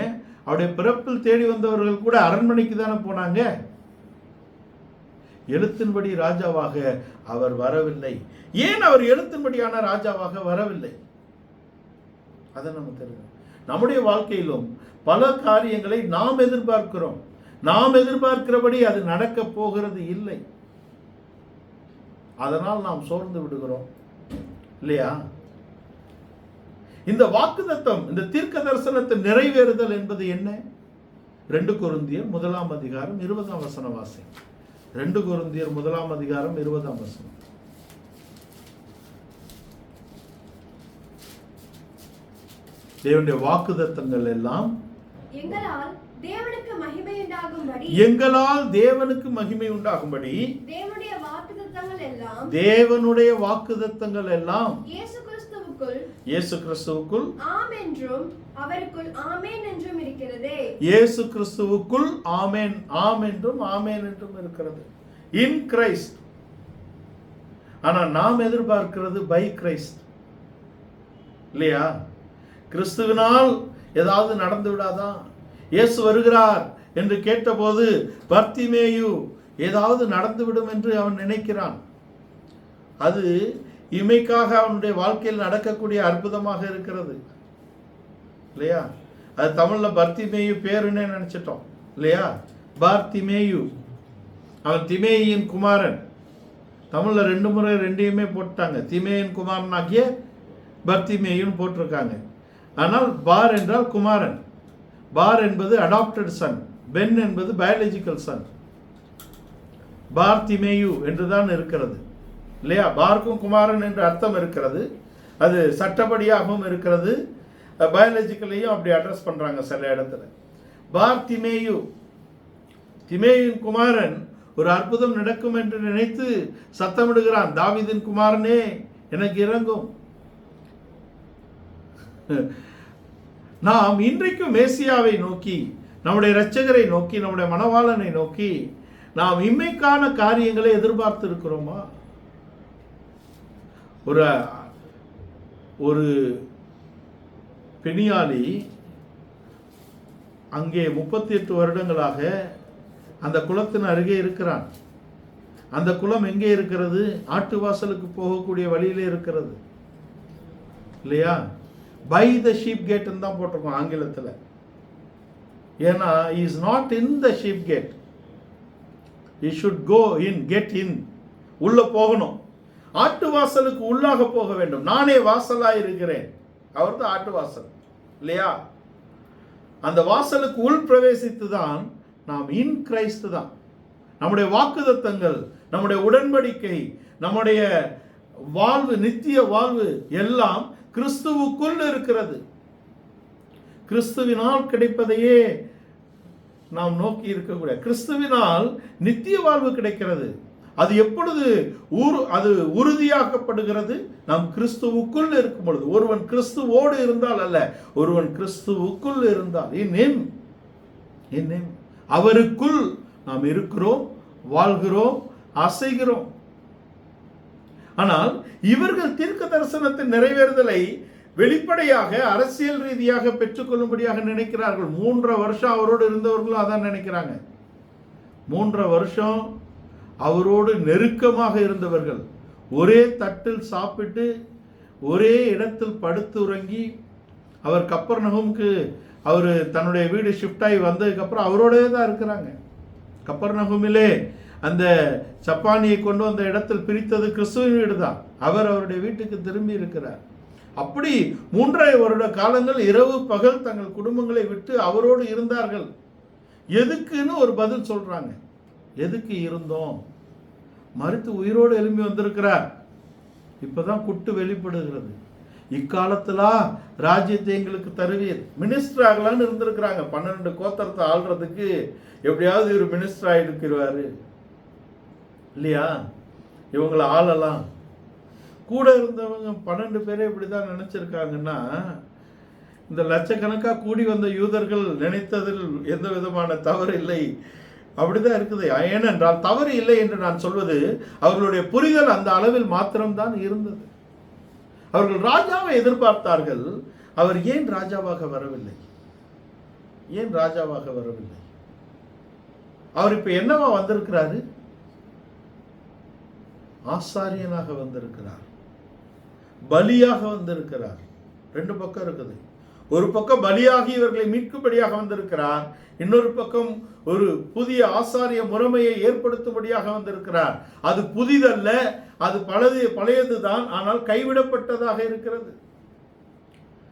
ஏன்? அவருடைய பிறப்பில் தேடி வந்தவர்கள் கூட அரண்மனைக்கு தானே போனாங்க. எழுத்தின்படி ராஜாவாக அவர் வரவில்லை. ஏன் அவர் எழுத்தின்படியான ராஜாவாக வரவில்லை? அதை நம்ம தெரியும். நம்முடைய வாழ்க்கையிலும் பல காரியங்களை நாம் எதிர்பார்க்கிறோம். நாம் எதிர்பார்க்கிறபடி அது நடக்க போகிறது இல்லை. அதனால் நாம் சோர்ந்து விடுகிறோம் இல்லையா? இந்த வாக்குத்தத்தம், இந்த தீர்க்க தரிசனத்தின் நிறைவேறுதல் என்பது என்ன? 2 கொரிந்தியர் 1 அதிகாரம் 20 வசனம் வாசி. 2 கொரிந்தியர் 1 அதிகாரம் 20 வசனம். தேவனுடைய வாக்குத்தத்தங்கள் எல்லாம் எங்களால் தேவனுக்கு மகிமை உண்டாகும்படி தேவனுடைய வாக்குத்தத்தங்கள் எல்லாம் இயேசு கிறிஸ்துவுக்குள் ஆம் என்றும் அவருக்குள் ஆமென் என்றும் இருக்கிறதே. இயேசு கிறிஸ்துவுக்குள் ஆமென், ஆம் என்றும் ஆமென் என்றும் இருக்கிறது. In Christ. ஆனா நாம் எதிர்பார்க்கிறது பை கிரைஸ்ட் இல்லையா? கிறிஸ்துவினால் ஏதாவது நடந்து விடாதா? இயேசு வருகிறார் என்று கேட்டபோது பர்த்திமேயு ஏதாவது நடந்துவிடும் என்று அவன் நினைக்கிறான். அது இமைக்காக அவனுடைய வாழ்க்கையில் நடக்கக்கூடிய அற்புதமாக இருக்கிறது இல்லையா? அது தமிழ்ல பர்த்திமேயு பேருன்னே நினைச்சிட்டோம் இல்லையா? பார்த்திமேயு, அவன் திமேயின் குமாரன். தமிழ்ல 2 முறை 2யுமே போட்டாங்க. திமேயின் குமாரன் ஆகிய பர்த்திமேயுன்னு போட்டிருக்காங்க. ஆனால் பார் என்றால் குமாரன். பார் என்பது அடாப்டட் சன், பென் என்பது பயாலஜிக்கல் சன். பார்த்திமேயு என்றுதான் இருக்கிறது இல்லையா? பார்க்கும் குமாரன் என்று அர்த்தம் இருக்கிறது. அது சட்டப்படியாகவும் இருக்கிறது. பயாலஜிக்கலையும் அப்படி அட்ரஸ் பண்றாங்க சில இடத்துல. பார்த்திமேயு, திமேயின் குமாரன், ஒரு அற்புதம் நடக்கும் என்று நினைத்து சத்தமிடுகிறான். தாவீதின் குமாரனே எனக்கு இறங்கும். நாம் இன்றைக்கும் மேசியாவை நோக்கி, நம்முடைய இரட்சகரை நோக்கி, நம்முடைய மணவாளனை நோக்கி நாம் இம்மைக்கான காரியங்களை எதிர்பார்த்து இருக்கிறோமா? ஒரு பெணியாளி அங்கே 38 வருடங்களாக அந்த குளத்தின் அருகே இருக்கிறான். அந்த குளம் எங்கே இருக்கிறது? ஆட்டு வாசலுக்கு போகக்கூடிய வழியிலே இருக்கிறது இல்லையா? பை த ஷீப் கேட் தான் போட்டிருக்கோம் ஆங்கிலத்தில். ஏன்னா is not in the sheep cat, he should go in, get in, உள்ள போகணும். ஆட்டு வாசலுக்கு உள்ளாக போக வேண்டும். நானே வாசலாய் இருக்கிறேன். அவர் தான் ஆட்டு வாசல் இல்லையா? அந்த வாசலுக்கு உள் பிரவேசித்து தான் நாம் இன் கிரைஸ்ட் தான். நம்முடைய வாக்குத்தத்தங்கள், நம்முடைய உடன்படிக்கை, நம்முடைய வாழ்வு, நித்திய வாழ்வு எல்லாம் கிறிஸ்துவுக்குள் இருக்கிறது. கிறிஸ்துவினால் கிடைப்பதையே நாம் நோக்கி இருக்கக்கூடிய, கிறிஸ்துவினால் நித்திய வாழ்வு கிடைக்கிறது. அது எப்பொழுது அது உறுதியாக்கப்படுகிறது? நாம் கிறிஸ்துவுக்குள் இருக்கும் பொழுது. ஒருவன் கிறிஸ்துவோடு இருந்தால் அல்ல, ஒருவன் கிறிஸ்துவுக்குள் இருந்தால், அவருக்குள் நாம் இருக்கிறோம், வாழ்கிறோம், அசைகிறோம். ஆனால் இவர்கள் தீர்க்க தரிசனத்தின் நிறைவேறுதலை வெளிப்படையாக அரசியல் ரீதியாக பெற்றுக்கொள்ளும்படியாக நினைக்கிறார்கள். 3.5 வருஷம் அவரோடு இருந்தவர்களும் அதான் நினைக்கிறாங்க. 3.5 வருஷம் அவரோடு நெருக்கமாக இருந்தவர்கள், ஒரே தட்டில் சாப்பிட்டு ஒரே இடத்தில் படுத்து உறங்கி, அவர் கப்பர்நகூமுக்கு அவர் தன்னுடைய வீடு ஷிஃப்ட் ஆகி வந்ததுக்கப்புறம் அவரோடே தான் இருக்கிறாங்க. கப்பர்நகூமிலே அந்த சப்பானியை கொண்டு வந்த இடத்தில் பிரித்தது கிறிஸ்துவின் வீடு தான். அவர் அவருடைய வீட்டுக்கு திரும்பி இருக்கிறார். அப்படி 3.5 வருட காலங்கள் இரவு பகல் தங்கள் குடும்பங்களை விட்டு அவரோடு இருந்தார்கள். எதுக்குன்னு ஒரு பதில் சொல்றாங்க. எதுக்கு இருந்தோம்? மரித்து உயிரோடு எழும்பி வந்திருக்கிறார். இப்பதான் குட்டு வெளிப்படுகிறது. இக்காலத்திலா ராஜ்யத்தை எங்களுக்கு தருவீர். மினிஸ்டர் ஆகலான்னு இருந்திருக்கிறாங்க. 12 கோத்திரத்தை ஆள்றதுக்கு எப்படியாவது இவர் மினிஸ்டர் ஆகிருக்கிறாரு இல்லையா? இவங்களை ஆளலாம். கூட இருந்தவங்க 12 பேரே இப்படிதான் நினைச்சிருக்காங்கன்னா, இந்த லட்சக்கணக்காக கூடி வந்த யூதர்கள் நினைத்ததில் எந்த விதமான தவறு இல்லை. அப்படிதான் இருக்குது. ஏனென்றால் தவறு இல்லை என்று நான் சொல்வது, அவர்களுடைய புரிதல் அந்த அளவில் மாத்திரம்தான் இருந்தது. அவர்கள் ராஜாவை எதிர்பார்த்தார்கள். அவர் ஏன் ராஜாவாக வரவில்லை? ஏன் ராஜாவாக வரவில்லை? அவர் இப்ப என்னவா வந்திருக்கிறாரு? ஆசாரியனாக வந்திருக்கிறார், பலியாக வந்திருக்கிறார். 2 பக்கம் இருக்குது. ஒரு பக்கம் பலியாகி இவர்களை மீட்கும்படியாக வந்திருக்கிறார், இன்னொரு பக்கம் ஒரு புதிய ஆசாரிய முறைமையை ஏற்படுத்தும்படியாக வந்திருக்கிறார். அது புதிதல்ல, அது பழையதுதான், ஆனால் கைவிடப்பட்டதாக இருக்கிறது.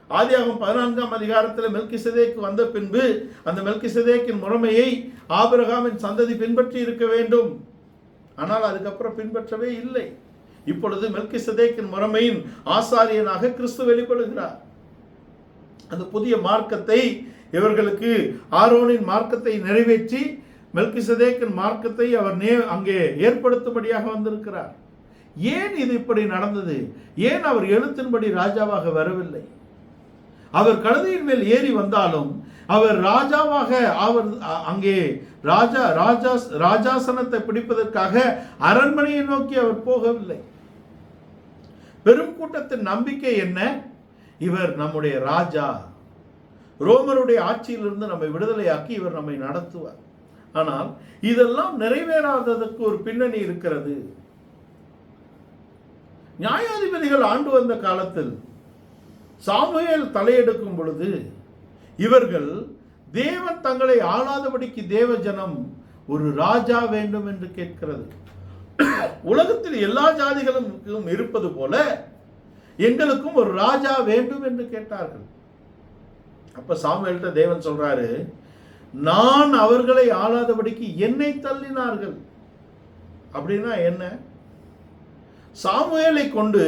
ஆதியாகமம் 14ஆம் அதிகாரத்தில் மெல்கிசேதேக்கு வந்த பின்பு அந்த மெல்கிசேதேக்கின் முறைமையை ஆபிரகாமின் சந்ததி பின்பற்றி இருக்க வேண்டும். ஆனால் அதுக்கப்புறம் பின்பற்றவே இல்லை. இப்பொழுது மெல்கிசேதேக்கின் முறைமையின் ஆசாரியனாக கிறிஸ்து வெளிப்படுகிறார். அந்த புதிய மார்க்கத்தை இவர்களுக்கு, ஆரோனின் மார்க்கத்தை நிறைவேற்றி மெல்கிசேதேக்கின் மார்க்கத்தை அவர் அங்கே ஏற்படுத்தும்படியாக வந்திருக்கிறார். ஏன் இது இப்படி நடந்தது? ஏன் அவர் எழுத்தின்படி ராஜாவாக வரவில்லை? அவர் கழுதையின் மேல் ஏறி வந்தாலும் அவர் ராஜாவாக, அவர் அங்கே ராஜாசனத்தை பிடிப்பதற்காக அரண்மனையை நோக்கி அவர் போகவில்லை. பெரும் கூட்டத்தின் நம்பிக்கை என்ன? இவர் நம்முடைய ராஜா, ரோமருடைய ஆட்சியிலிருந்து நம்மை விடுதலையாக்கி இவர் நம்மை நடத்துவார். ஆனால் இதெல்லாம் நிறைவேறாததற்கு ஒரு பின்னணி இருக்கிறது. நியாயாதிபதிகள் ஆண்டு வந்த காலத்தில் சாமுவேல் தலையெடுக்கும் பொழுது இவர்கள் தேவன் தங்களை ஆளாதபடிக்கு தேவ ஜனம் ஒரு ராஜா வேண்டும் என்று கேட்கிறது. உலகத்தில் எல்லா ஜாதிகளும் இருப்பது போல எங்களுக்கும் ஒரு ராஜா வேண்டும் என்று கேட்டார்கள். அப்ப சாமுவேல்கிட்ட தேவன் சொல்றாரு, நான் அவர்களை ஆளாதபடிக்கு என்னை தள்ளினார்கள். அப்படின்னா என்ன? சாமுவேலை கொண்டு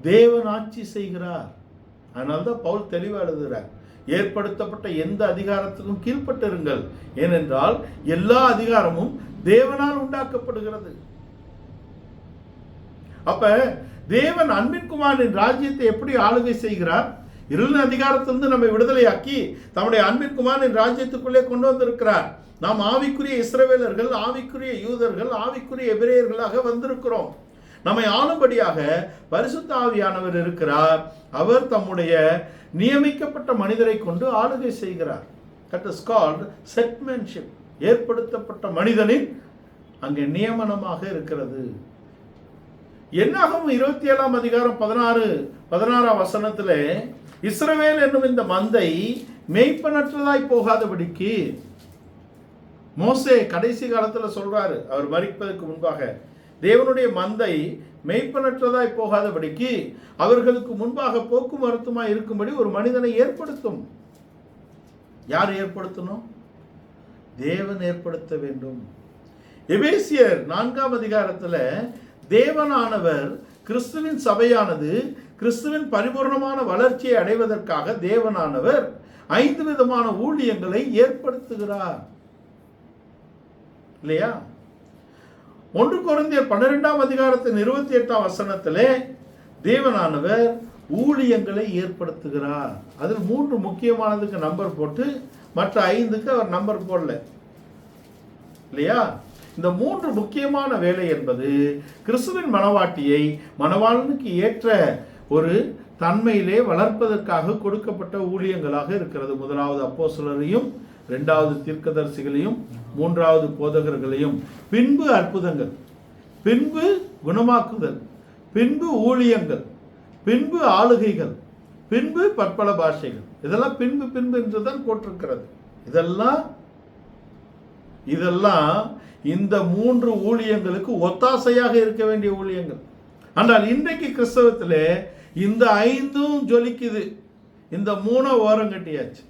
தேவன் ஆட்சி செய்கிறார். அதனால்தான் பவுல் தெளிவா எழுதுகிறார், ஏற்படுத்தப்பட்ட எந்த அதிகாரத்துக்கும் கீழ்ப்பட்டிருங்கள், ஏனென்றால் எல்லா அதிகாரமும் தேவனால் உண்டாக்கப்படுகிறது. அப்ப தேவன் அன்பின் குமாரனின் ராஜ்யத்தை எப்படி ஆளுகை செய்கிறார்? இருளின் அதிகாரத்திலிருந்து நம்மை விடுதலையாக்கி தம்முடைய அன்பின் குமாரனின் ராஜ்யத்துக்குள்ளே கொண்டு வந்திருக்கிறார். நாம் ஆவிக்குரிய இஸ்ரவேலர்கள், ஆவிக்குரிய யூதர்கள், ஆவிக்குரிய எபிரேயர்களாக வந்திருக்கிறோம். நம்மை ஆளும்படியாக பரிசுத்த ஆவியானவர் இருக்கிறார். அவர் தம்முடைய நியமிக்கப்பட்ட மனிதரை கொண்டு ஆளுகை செய்கிறார். That is called settmanship. ஏற்படுத்தப்பட்ட மனிதனின் அங்கே நியமனமாக இருக்கிறது. என்னாகும் 27ஆம் அதிகாரம் 16ஆம் வசனத்திலே, இஸ்ரவேல் என்னும் இந்த மந்தை மேய்ப்பனற்றதாய் போகாதபடிக்கு, மோசே கடைசி காலத்தில் சொல்றாரு, அவர் மரிப்பதற்கு முன்பாக, தேவனுடைய மந்தை மேய்ப்பனற்றதாய் போகாதபடிக்கு அவர்களுக்கு முன்பாக போக்குமரத்துமாய் இருக்கும்படி ஒரு மனிதனை ஏற்படுத்தும். யார் ஏற்படுத்தணும்? தேவன் ஏற்படுத்த வேண்டும். எபேசியர் 4ஆம் அதிகாரத்தில் தேவனானவர் கிறிஸ்துவின் சபையானது கிறிஸ்துவின் பரிபூர்ணமான வளர்ச்சியை அடைவதற்காக தேவனானவர் 5 விதமான ஊழியங்களை ஏற்படுத்துகிறார் இல்லையா? 1 கொரிந்தியர் 12ஆம் அதிகாரத்தின் 28ஆம் வசனத்திலே தேவனானவர் ஊழியங்களை ஏற்படுத்துகிறார். அதில் 3 முக்கியமானதுக்கு நம்பர் போட்டு மற்ற 5க்கு அவர் நம்பர் போடல இல்லையா? இந்த 3 முக்கியமான வேலை என்பது கிறிஸ்துவின் மனவாட்டியை மணவாளனுக்கு ஏற்ற ஒரு தன்மையிலே வளர்ப்பதற்காக கொடுக்கப்பட்ட ஊழியங்களாக இருக்கிறது. 1வது அப்போஸ்தலரையும், 2வது தீர்க்கதரிசிகளையும், 3வது போதகர்களையும், பின்பு அற்புதங்கள், பின்பு குணமாக்குதல், பின்பு ஊழியங்கள், பின்பு ஆளுகைகள், பின்பு பற்பல பாஷைகள். இதெல்லாம் பின்பு பின்பு என்றுதான் போட்டிருக்கிறது. இதெல்லாம் இந்த 3 ஊழியங்களுக்கு ஒத்தாசையாக இருக்க வேண்டிய ஊழியங்கள். ஆனால் இன்றைக்கு கிறிஸ்தவத்திலே இந்த 5ம் ஜொலிக்குது, இந்த 3 ஓரம் கட்டியாச்சு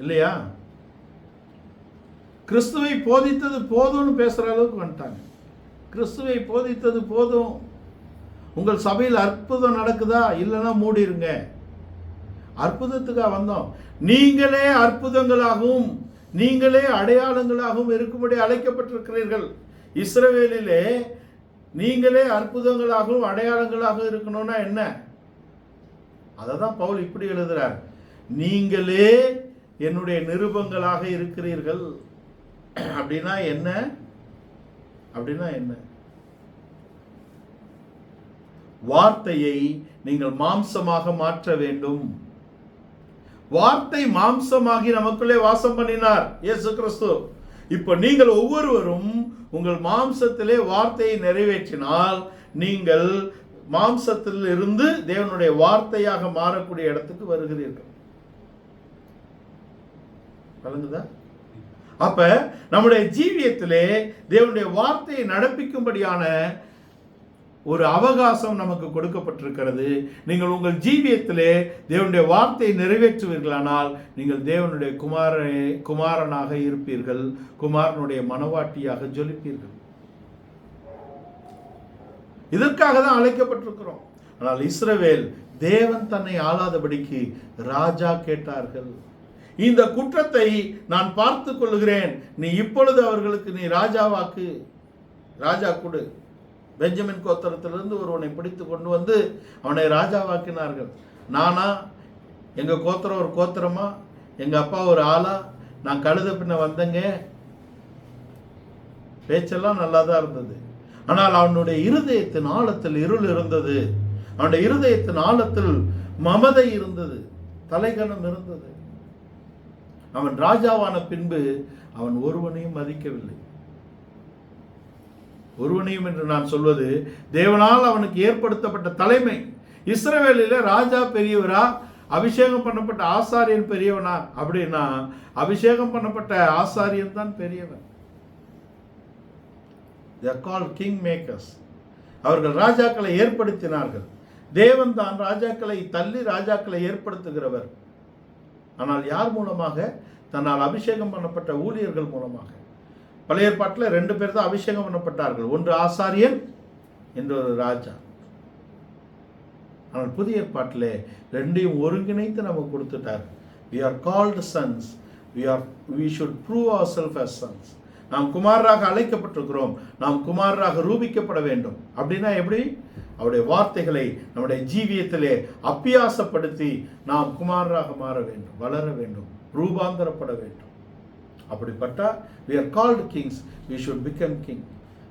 இல்லையா? கிறிஸ்துவை போதித்தது போதும்னு பேசுற அளவுக்கு வந்துட்டாங்க. கிறிஸ்துவை போதித்தது போதும், உங்கள் சபையில் அற்புதம் நடக்குதா, இல்லைன்னா மூடிருங்க. அற்புதத்துக்காக வந்தோம். நீங்களே அற்புதங்களாகவும் நீங்களே அடையாளங்களாகவும் இருக்கும்படி அழைக்கப்பட்டிருக்கிறீர்கள். இஸ்ரவேலிலே நீங்களே அற்புதங்களாகவும் அடையாளங்களாக இருக்கணும்னா என்ன? அதை தான் பவுல் இப்படி எழுதுறார், நீங்களே என்னுடைய நிருபங்களாக இருக்கிறீர்கள். அப்படின்னா என்ன? வார்த்தையை நீங்கள் மாம்சமாக மாற்ற வேண்டும். வார்த்தை மாம்சமாகி நமக்குள்ளே வாசம் பண்ணினார் இயேசு கிறிஸ்து. இப்போ நீங்கள் ஒவ்வொருவரும் உங்கள் மாம்சத்திலே வார்த்தையை நிறைவேற்றினால் நீங்கள் மாம்சத்தில் இருந்து தேவனுடைய வார்த்தையாக மாறக்கூடிய இடத்துக்கு வருகிறீர்கள். வழங்குதா? அப்ப நம்முடைய ஜீவியத்திலே தேவனுடைய வார்த்தையை நடப்பிக்கும்படியான ஒரு அவகாசம் நமக்கு கொடுக்கப்பட்டிருக்கிறது. நீங்கள் உங்கள் ஜீவியத்திலே தேவனுடைய வார்த்தையை நிறைவேற்றுவீர்களானால் நீங்கள் தேவனுடைய குமாரனாக இருப்பீர்கள், குமாரனுடைய மனவாட்டியாக ஜொலிப்பீர்கள். இதற்காக தான் அழைக்கப்பட்டிருக்கிறோம். ஆனால் இஸ்ரவேல் தேவன் தன்னை ஆளாதபடிக்கு ராஜா கேட்டார்கள். இந்த குற்றத்தை நான் பார்த்து கொள்கிறேன், நீ இப்பொழுது அவர்களுக்கு நீ ராஜாவாக்கு, ராஜா கொடு. பெஞ்சமின் கோத்திரத்திலிருந்து ஒருவனை பிடித்து கொண்டு வந்து அவனை ராஜாவாக்கினார்கள். நானா, எங்க கோத்திரம் ஒரு கோத்திரமா, எங்க அப்பா ஒரு ஆளா, நான் கழுத பின்ன வந்தேங்க. பேச்செல்லாம் நல்லா தான் இருந்தது. ஆனால் அவனுடைய இருதயத்தின் ஆழத்தில் இருள் இருந்தது. அவனுடைய இருதயத்தின் ஆழத்தில் மமதை இருந்தது, தலைகணம் இருந்தது. அவன் ராஜாவான பின்பு அவன் ஒருவனையும் மதிக்கவில்லை. ஒருவனையும் என்று நான் சொல்வது தேவனால் அவனுக்கு ஏற்படுத்தப்பட்ட தலைமை. இஸ்ரவேலில ராஜா பெரியவரா, அபிஷேகம் பண்ணப்பட்ட ஆசாரியன் பெரியவனா அப்படின்னா அபிஷேகம் பண்ணப்பட்ட ஆசாரியன் தான் பெரியவன். They are called king makers. அவர்கள் ராஜாக்களை ஏற்படுத்தினார்கள். தேவன் தான் ராஜாக்களை தள்ளி ராஜாக்களை ஏற்படுத்துகிறவர். ஆனால் யார் மூலமாக? தன்னால் அபிஷேகம் பண்ணப்பட்ட ஊழியர்கள் மூலமாக. பழைய ஏற்பாட்டில் 2 பேர் தான் அபிஷேகம் பண்ணப்பட்டார்கள், ஒன்று ஆசாரியன், இன்னொரு ராஜா. ஆனால் புதிய ஏற்பாட்டிலே 2ஐயும் ஒருங்கிணைத்து நமக்கு கொடுத்துட்டார். We are called sons. We should prove ourselves as sons. நாம் குமாரராக அழைக்கப்பட்டிருக்கிறோம். நாம் குமாரராக ரூபிக்கப்பட வேண்டும். அப்படின்னா எப்படி? அவருடைய வார்த்தைகளை நம்முடைய ஜீவியத்திலே அபியாசப்படுத்தி நாம் குமாரராக மாற வேண்டும், வளர வேண்டும், ரூபாந்தரப்பட வேண்டும். அப்படிப்பட்ட we are called kings, we should become king.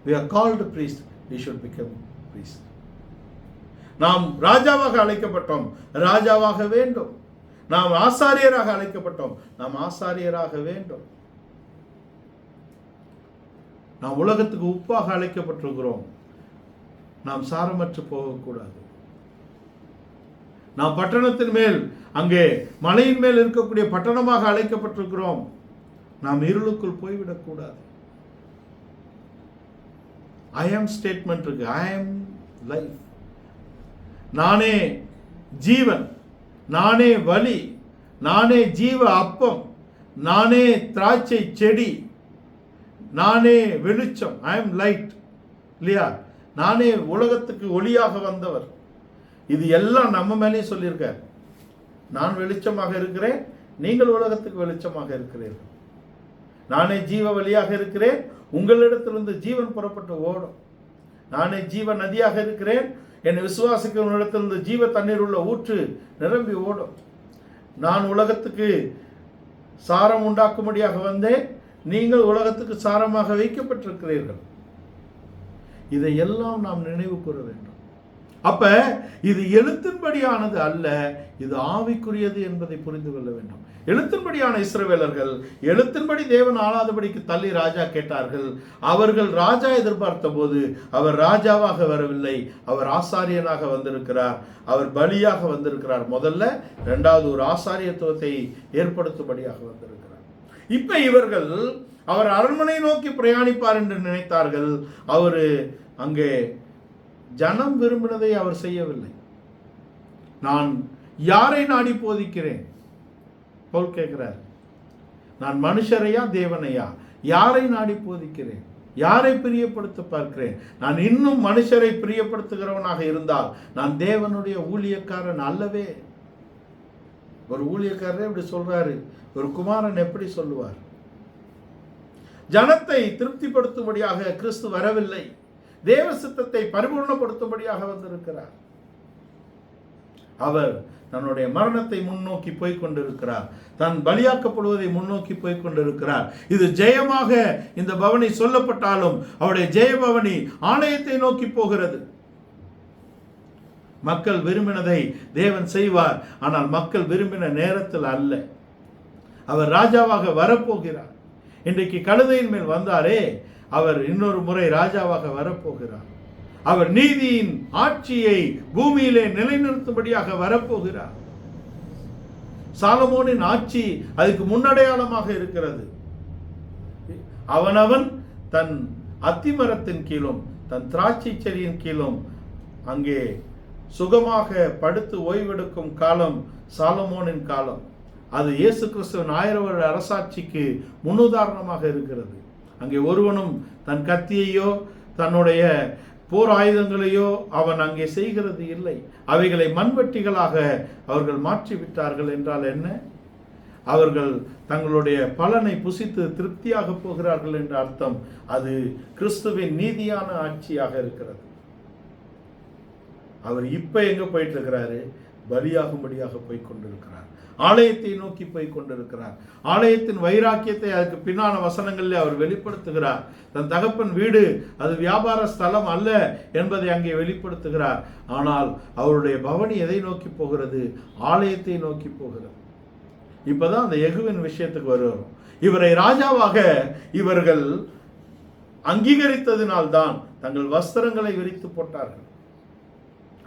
We are called priest, we should become priest. நாம் ராஜாவாக அழைக்கப்பட்டோம், ராஜாவாக வேண்டும். நாம் ஆசாரியராக அழைக்கப்பட்டோம், நாம் ஆசாரியராக வேண்டும். நாம் உலகத்துக்கு உப்பாக அழைக்கப்பட்டிருக்கிறோம், நாம் சாரமற்று போகக்கூடாது. நாம் பட்டணத்தின் மேல், அங்கே மலையின் மேல் இருக்கக்கூடிய பட்டணமாக அழைக்கப்பட்டிருக்கிறோம், நாம் இருளுக்குள் போய்விடக்கூடாது. ஐ ஆம் ஸ்டேட்மெண்ட் இருக்கு, ஐ ஆம் லைஃப். நானே ஜீவன், நானே வழி, நானே ஜீவ அப்பம், நானே திராட்சை செடி, நானே வெளிச்சம். ஐ ஆம் லைட் இல்லையா? நானே உலகத்துக்கு ஒளியாக வந்தவர். இது எல்லாம் நம்ம மேலேயும் சொல்லியிருக்கார். நான் வெளிச்சமாக இருக்கிறேன், நீங்கள் உலகத்துக்கு வெளிச்சமாக இருக்கிறீர்கள். நானே ஜீவ வழியாக இருக்கிறேன், உங்களிடத்திலிருந்து ஜீவன் புறப்பட்டு ஓடும். நானே ஜீவ நதியாக இருக்கிறேன், என்னை விசுவாசிக்கிறவனிடத்திலிருந்து ஜீவ தண்ணீர் உள்ள ஊற்று நிரம்பி ஓடும். நான் உலகத்துக்கு சாரம் உண்டாக்கும்படியாக வந்தேன், நீங்கள் உலகத்துக்கு சாரமாக வைக்கப்பட்டிருக்கிறீர்கள். இதையெல்லாம் நாம் நினைவு கூற வேண்டும். அப்ப இது எழுத்தின்படியானது அல்ல, இது ஆவிக்குரியது என்பதை புரிந்து கொள்ள வேண்டும். எழுத்தின்படியான இஸ்ரவேலர்கள் எழுத்தின்படி தேவன் ஆளாதபடிக்கு தள்ளி ராஜா கேட்டார்கள். அவர்கள் ராஜா எதிர்பார்த்த போது அவர் ராஜாவாக வரவில்லை, அவர் ஆசாரியனாக வந்திருக்கிறார், அவர் பலியாக வந்திருக்கிறார். முதல்ல, இரண்டாவது ஒரு ஆசாரியத்துவத்தை ஏற்படுத்தும்படியாக வந்திருக்கிறார். இப்ப இவர்கள் அவர் அரண்மனை நோக்கி பிரயாணிப்பார் என்று நினைத்தார்கள். அவர் அங்கே ஜனம் விரும்பினதை அவர் செய்யவில்லை. நான் யாரை நாடி போதிக்கிறேன்? பவுல் கேட்கிறார், நான் மனுஷரையா தேவனையா? யாரை நாடி போதிக்கிறேன்? யாரை பிரியப்படுத்த பார்க்கிறேன்? நான் இன்னும் மனுஷரை பிரியப்படுத்துகிறவனாக இருந்தால் நான் தேவனுடைய ஊழியக்காரன் அல்லவே. ஒரு ஊழியக்காரரே இப்படி சொல்றாரு, ஒரு குமாரன் எப்படி சொல்லுவார்? ஜனத்தை திருப்திப்படுத்தும்படியாக கிறிஸ்து வரவில்லை, தேவ சித்தத்தை பரிபூர்ணப்படுத்தும்படியாக வந்திருக்கிறார். அவர் தன்னுடைய மரணத்தை முன்னோக்கி போய் கொண்டிருக்கிறார், தன் பலியாக்கப்படுவதை முன்னோக்கி போய் கொண்டிருக்கிறார். இது ஜெயமாக இந்த பவனி சொல்லப்பட்டாலும் அவருடைய ஜெயபவனி ஆலயத்தை நோக்கி போகிறது. மக்கள் விரும்பினதை தேவன் செய்வார், ஆனால் மக்கள் விரும்பின நேரத்தில் அல்ல. அவர் ராஜாவாக வரப்போகிறார். இன்றைக்கு கழுதையின் மேல் வந்தாரே, அவர் இன்னொரு முறை ராஜாவாக வரப்போகிறார். அவர் நீதியின் ஆட்சியை பூமியிலே நிலைநிறுத்தும்படியாக வரப்போகிறார். சாலமோனின் ஆட்சி அதுக்கு முன்னடையாளமாக இருக்கிறது. அவனவன் தன் அத்திமரத்தின் கீழும் தன் திராட்சை செடியின் கீழும் அங்கே சுகமாக படுத்து ஓய்வெடுக்கும் காலம் சாலமோனின் காலம். அது இயேசு கிறிஸ்துவின் 1000 வருட அரசாட்சிக்கு முன்னுதாரணமாக இருக்கிறது. அங்கே ஒருவனும் தன் கத்தியையோ தன்னுடைய போர் ஆயுதங்களையோ அவன் அங்கே செய்கிறது இல்லை. அவைகளை மண்வெட்டிகளாக அவர்கள் மாற்றிவிட்டார்கள். என்றால் என்ன? அவர்கள் தங்களுடைய பலனை புசித்து திருப்தியாக போகிறார்கள் என்ற அர்த்தம். அது கிறிஸ்துவின் நீதியான ஆட்சியாக இருக்கிறது. அவர் இப்ப எங்க போயிட்டு இருக்கிறாரு? பலியாகும்படியாக போய் கொண்டிருக்கிறார். ஆலயத்தை நோக்கி போய் கொண்டிருக்கிறார். ஆலயத்தின் வைராக்கியத்தை அதுக்கு பின்னான வசனங்களில் அவர் வெளிப்படுத்துகிறார். தன் தகப்பன் வீடு அது வியாபார ஸ்தலம் அல்ல என்பதை அங்கே வெளிப்படுத்துகிறார். ஆனால் அவருடைய பவனி எதை நோக்கி போகிறது? ஆலயத்தை நோக்கி போகிறது. இப்பதான் அந்த யெகூவின் விஷயத்துக்கு வருகிறோம். இவரை ராஜாவாக இவர்கள் அங்கீகரித்ததினால்தான் தங்கள் வஸ்திரங்களை விரித்து போட்டார்கள்.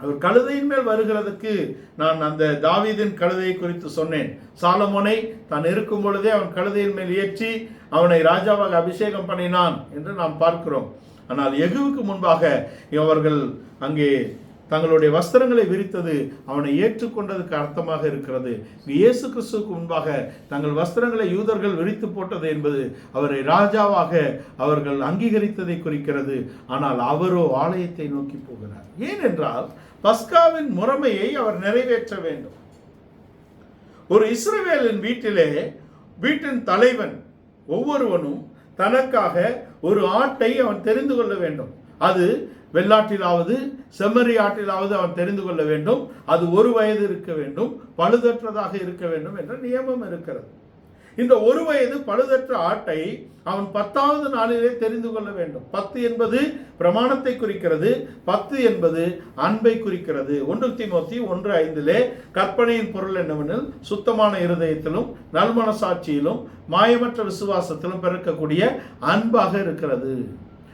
அவர் கழுதையின் மேல் வருகிறதுக்கு நான் அந்த தாவீதின் கழுதையை குறித்து சொன்னேன். சாலமோனை தான் இருக்கும் பொழுதே அவன் கழுதையின் மேல் ஏற்றி அவனை ராஜாவாக அபிஷேகம் பண்ணினான் என்று நாம் பார்க்கிறோம். ஆனால் யெகூவுக்கு முன்பாக அவர்கள் அங்கே தங்களுடைய வஸ்திரங்களை விரித்தது அவனை ஏற்றுக்கொண்டதுக்கு அர்த்தமாக இருக்கிறது. இயேசு கிறிஸ்துவுக்கு முன்பாக தங்கள் வஸ்திரங்களை யூதர்கள் விரித்து போட்டது என்பது அவரை ராஜாவாக அவர்கள் அங்கீகரித்ததை குறிக்கிறது. ஆனால் அவரோ ஆலயத்தை நோக்கி போகிறார். ஏனென்றால் பஸ்காவின் முறைமையை அவர் நிறைவேற்ற வேண்டும். ஒரு இஸ்ரவேலின் வீட்டிலே வீட்டின் தலைவன் ஒவ்வொருவனும் தனக்காக ஒரு ஆட்டை அவன் தெரிந்து கொள்ள வேண்டும். அது வெள்ளாட்டிலாவது செம்மறி ஆட்டிலாவது அவன் தெரிந்து கொள்ள வேண்டும். அது 1 வயது இருக்க வேண்டும், பழுதற்றதாக இருக்க வேண்டும் என்ற நியமம் இருக்கிறது. இந்த 1 வயது பழுதற்ற ஆட்டை அவன் 10வது நாளிலே தெரிந்து கொள்ள வேண்டும். 10 என்பது பிரமாணத்தை குறிக்கிறது, 10 என்பது அன்பை குறிக்கிறது. 1 தீமோத்தி 1:5 கற்பனையின் பொருள் என்னவெனில் சுத்தமான இருதயத்திலும் நல்மனசாட்சியிலும் மாயமற்ற விசுவாசத்திலும் பிறக்கக்கூடிய அன்பாக இருக்கிறது.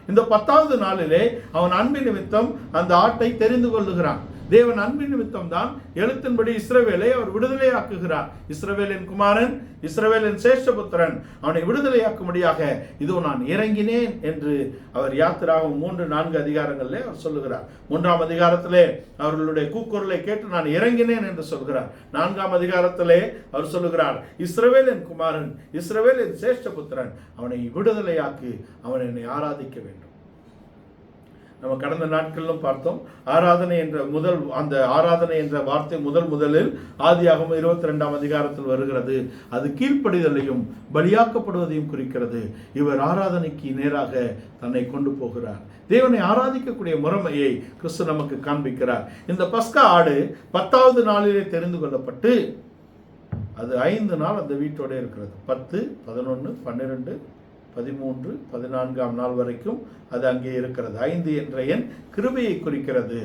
இந்த 10வது நாளிலே அவன் அன்பின் நிமித்தம் அந்த ஆட்டை தெரிந்து கொள்ளுகிறான். தேவன் அன்பின் நிமித்தம் தான் எழுத்தின்படி இஸ்ரவேலை அவர் விடுதலையாக்குகிறார். இஸ்ரவேலின் குமாரன், இஸ்ரவேலின் சேஷ்டபுத்திரன், அவனை விடுதலையாக்கும்படியாக இதோ நான் இறங்கினேன் என்று அவர் யாத்திராகும் 3-4 அதிகாரங்களிலே அவர் சொல்லுகிறார். 3ஆம் அதிகாரத்திலே அவர்களுடைய கூக்குரலை கேட்டு நான் இறங்கினேன் என்று சொல்கிறார். 4ஆம் அதிகாரத்திலே அவர் சொல்லுகிறார், இஸ்ரவேலின் குமாரன், இஸ்ரவேலின் சேஷ்டபுத்திரன், அவனை விடுதலையாக்கு, அவன் என்னை ஆராதிக்க வேண்டும். நம்ம கடந்த நாட்களிலும் பார்த்தோம். ஆராதனை என்ற அந்த ஆராதனை என்ற வார்த்தை முதலில் ஆதியாகமம் 22ஆம் அதிகாரத்தில் வருகிறது. அது கீழ்ப்படிதலையும் பலியாக்கப்படுவதையும் குறிக்கிறது. இவர் ஆராதனைக்கு நேராக தன்னை கொண்டு போகிறார். தேவனை ஆராதிக்கக்கூடிய முறைமையை கிறிஸ்து நமக்கு காண்பிக்கிறார். இந்த பஸ்கா ஆடு 10வது நாளிலே தெரிந்து கொள்ளப்பட்டு அது 5 நாள் அந்த வீட்டோட இருக்கிறது. 10, 11, 12, 13, 14ஆம் நாள் வரைக்கும் அது அங்கே இருக்கிறது. 5 என்ற எண் கிருபையை குறிக்கிறது.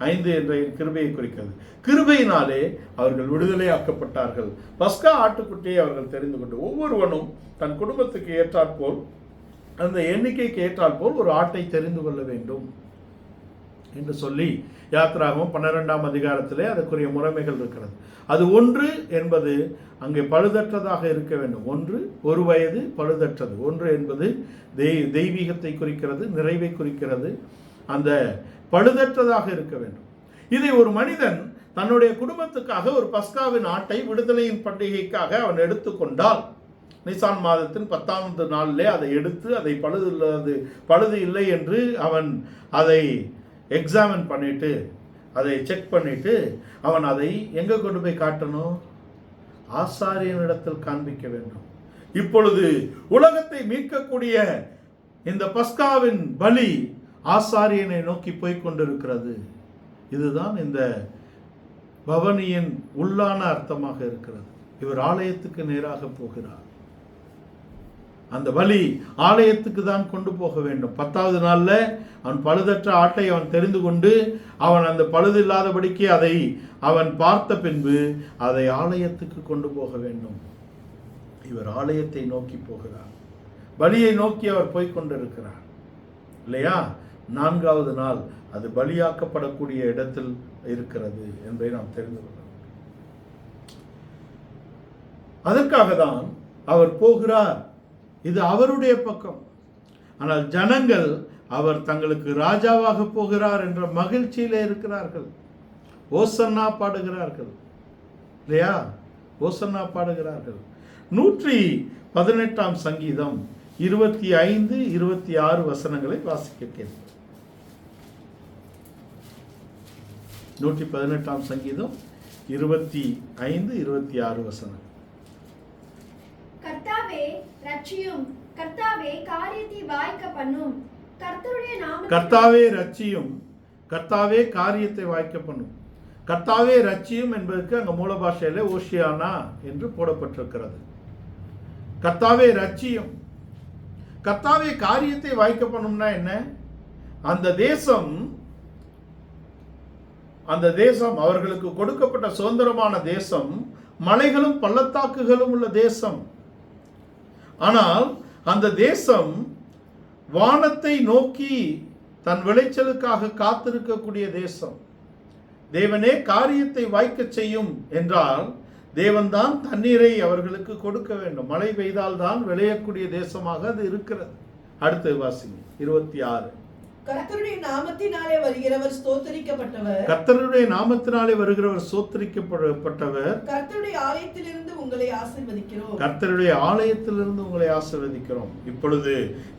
5 என்ற எண் கிருபையை குறிக்கிறது. கிருபையினாலே அவர்கள் விடுதலையாக்கப்பட்டார்கள். பஸ்கா ஆட்டுக்குட்டியை அவர்கள் தெரிந்து கொண்டு ஒவ்வொருவனும் தன் குடும்பத்துக்கு ஏற்றாற்போல், அந்த எண்ணிக்கைக்கு ஏற்றாற்போல் ஒரு ஆட்டை தெரிந்து கொள்ள வேண்டும் என்று சொல்லி யாத்திராகமம் 12ஆம் அதிகாரத்திலே அதற்குரிய முறைமைகள் இருக்கிறது. அது 1 என்பது அங்கே பழுதற்றதாக இருக்க வேண்டும். 1 வயது பழுதற்றது. 1 என்பது தெய்வீகத்தை குறிக்கிறது, நிறைவை குறிக்கிறது. அந்த பழுதற்றதாக இருக்க வேண்டும். இதை ஒரு மனிதன் தன்னுடைய குடும்பத்துக்காக ஒரு பஸ்காவின் ஆட்டை விடுதலையின் பண்டிகைக்காக அவன் எடுத்துக்கொண்டால், நிசான் மாதத்தின் 10ஆவது நாளிலே அதை எடுத்து அதை பழுது இல்லை என்று அவன் அதை எக்ஸாமின் பண்ணிட்டு, அதை செக் பண்ணிட்டு, அவன் அதை எங்கே கொண்டு போய் காட்டணும்? ஆசாரியனிடத்தில் காண்பிக்க வேண்டும். இப்பொழுது உலகத்தை மீட்கக்கூடிய இந்த பஸ்காவின் பலி ஆசாரியனை நோக்கி போய் கொண்டிருக்கிறது. இதுதான் இந்த பவனியின் உள்ளான அர்த்தமாக இருக்கிறது. இவர் ஆலயத்துக்கு நேராக போகிறார். அந்த பலி ஆலயத்துக்கு தான் கொண்டு போக வேண்டும். 10வது நாளில் அவன் பழுதற்ற ஆட்டை அவன் தெரிந்து கொண்டு அவன் அந்த பழுது இல்லாதபடிக்கு அதை அவன் பார்த்த பின்பு அதை ஆலயத்துக்கு கொண்டு போக வேண்டும். இவர் ஆலயத்தை நோக்கி போகிறார். பலியை நோக்கி அவர் போய்கொண்டிருக்கிறார் இல்லையா? 4வது நாள் அது பலியாக்கப்படக்கூடிய இடத்தில் இருக்கிறது என்பதை நாம் தெரிந்து கொள்ள வேண்டும். அதற்காக தான் அவர் போகிறார். இது அவருடைய பக்கம். ஆனால் ஜனங்கள் அவர் தங்களுக்கு ராஜாவாக போகிறார் என்ற மகிழ்ச்சியிலே இருக்கிறார்கள். ஓசன்னா பாடுகிறார்கள் இல்லையா? ஓசன்னா பாடுகிறார்கள். 118ஆம் சங்கீதம் 25, 26 வசனங்களை வாசிக்க கேட்கிறேன். 118ஆம் சங்கீதம் 25, 26 வசனம். கர்த்தாவே ரட்சியும், கர்த்தாவே காரியத்தை வாய்க்க பண்ணும். கர்த்தாவே ரட்சியும், கர்த்தாவே காரியத்தை வாய்க்க பண்ணும். கர்த்தாவே ரட்சியும் என்பதற்கு அங்க மூல பாஷையில ஓஷியானா என்று போடப்பட்டிருக்கிறது. கர்த்தாவே ரட்சியும், கர்த்தாவே காரியத்தை வாய்க்க பண்ணும்னா என்ன? அந்த தேசம் அவர்களுக்கு கொடுக்கப்பட்ட சுதந்திரமான தேசம் மலைகளும் பள்ளத்தாக்குகளும் உள்ள தேசம். ஆனால் அந்த தேசம் வானத்தை நோக்கி தன் விளைச்சலுக்காக காத்திருக்கக்கூடிய தேசம். தேவனே காரியத்தை வாய்க்க செய்யும் என்றால் தேவன்தான் தண்ணீரை அவர்களுக்கு கொடுக்க வேண்டும். மழை பெய்தால்தான் விளையக்கூடிய தேசமாக அது இருக்கிறது. அடுத்து வாசிங்க 26. கர்த்தருடைய நாமத்தினாலே வருகிறவர் ஸ்தோத்திரிக்கப்பட்டவர். கர்த்தருடைய நாமத்தினாலே வருகிறவர் ஸ்தோத்திரிக்கப்பட்டவர். கர்த்தருடைய ஆலயத்திலிருந்து உங்களை ஆசீர்வதிக்கிறோம். கர்த்தருடைய ஆலயத்திலிருந்து உங்களை ஆசீர்வதிக்கிறோம். இப்பொழுது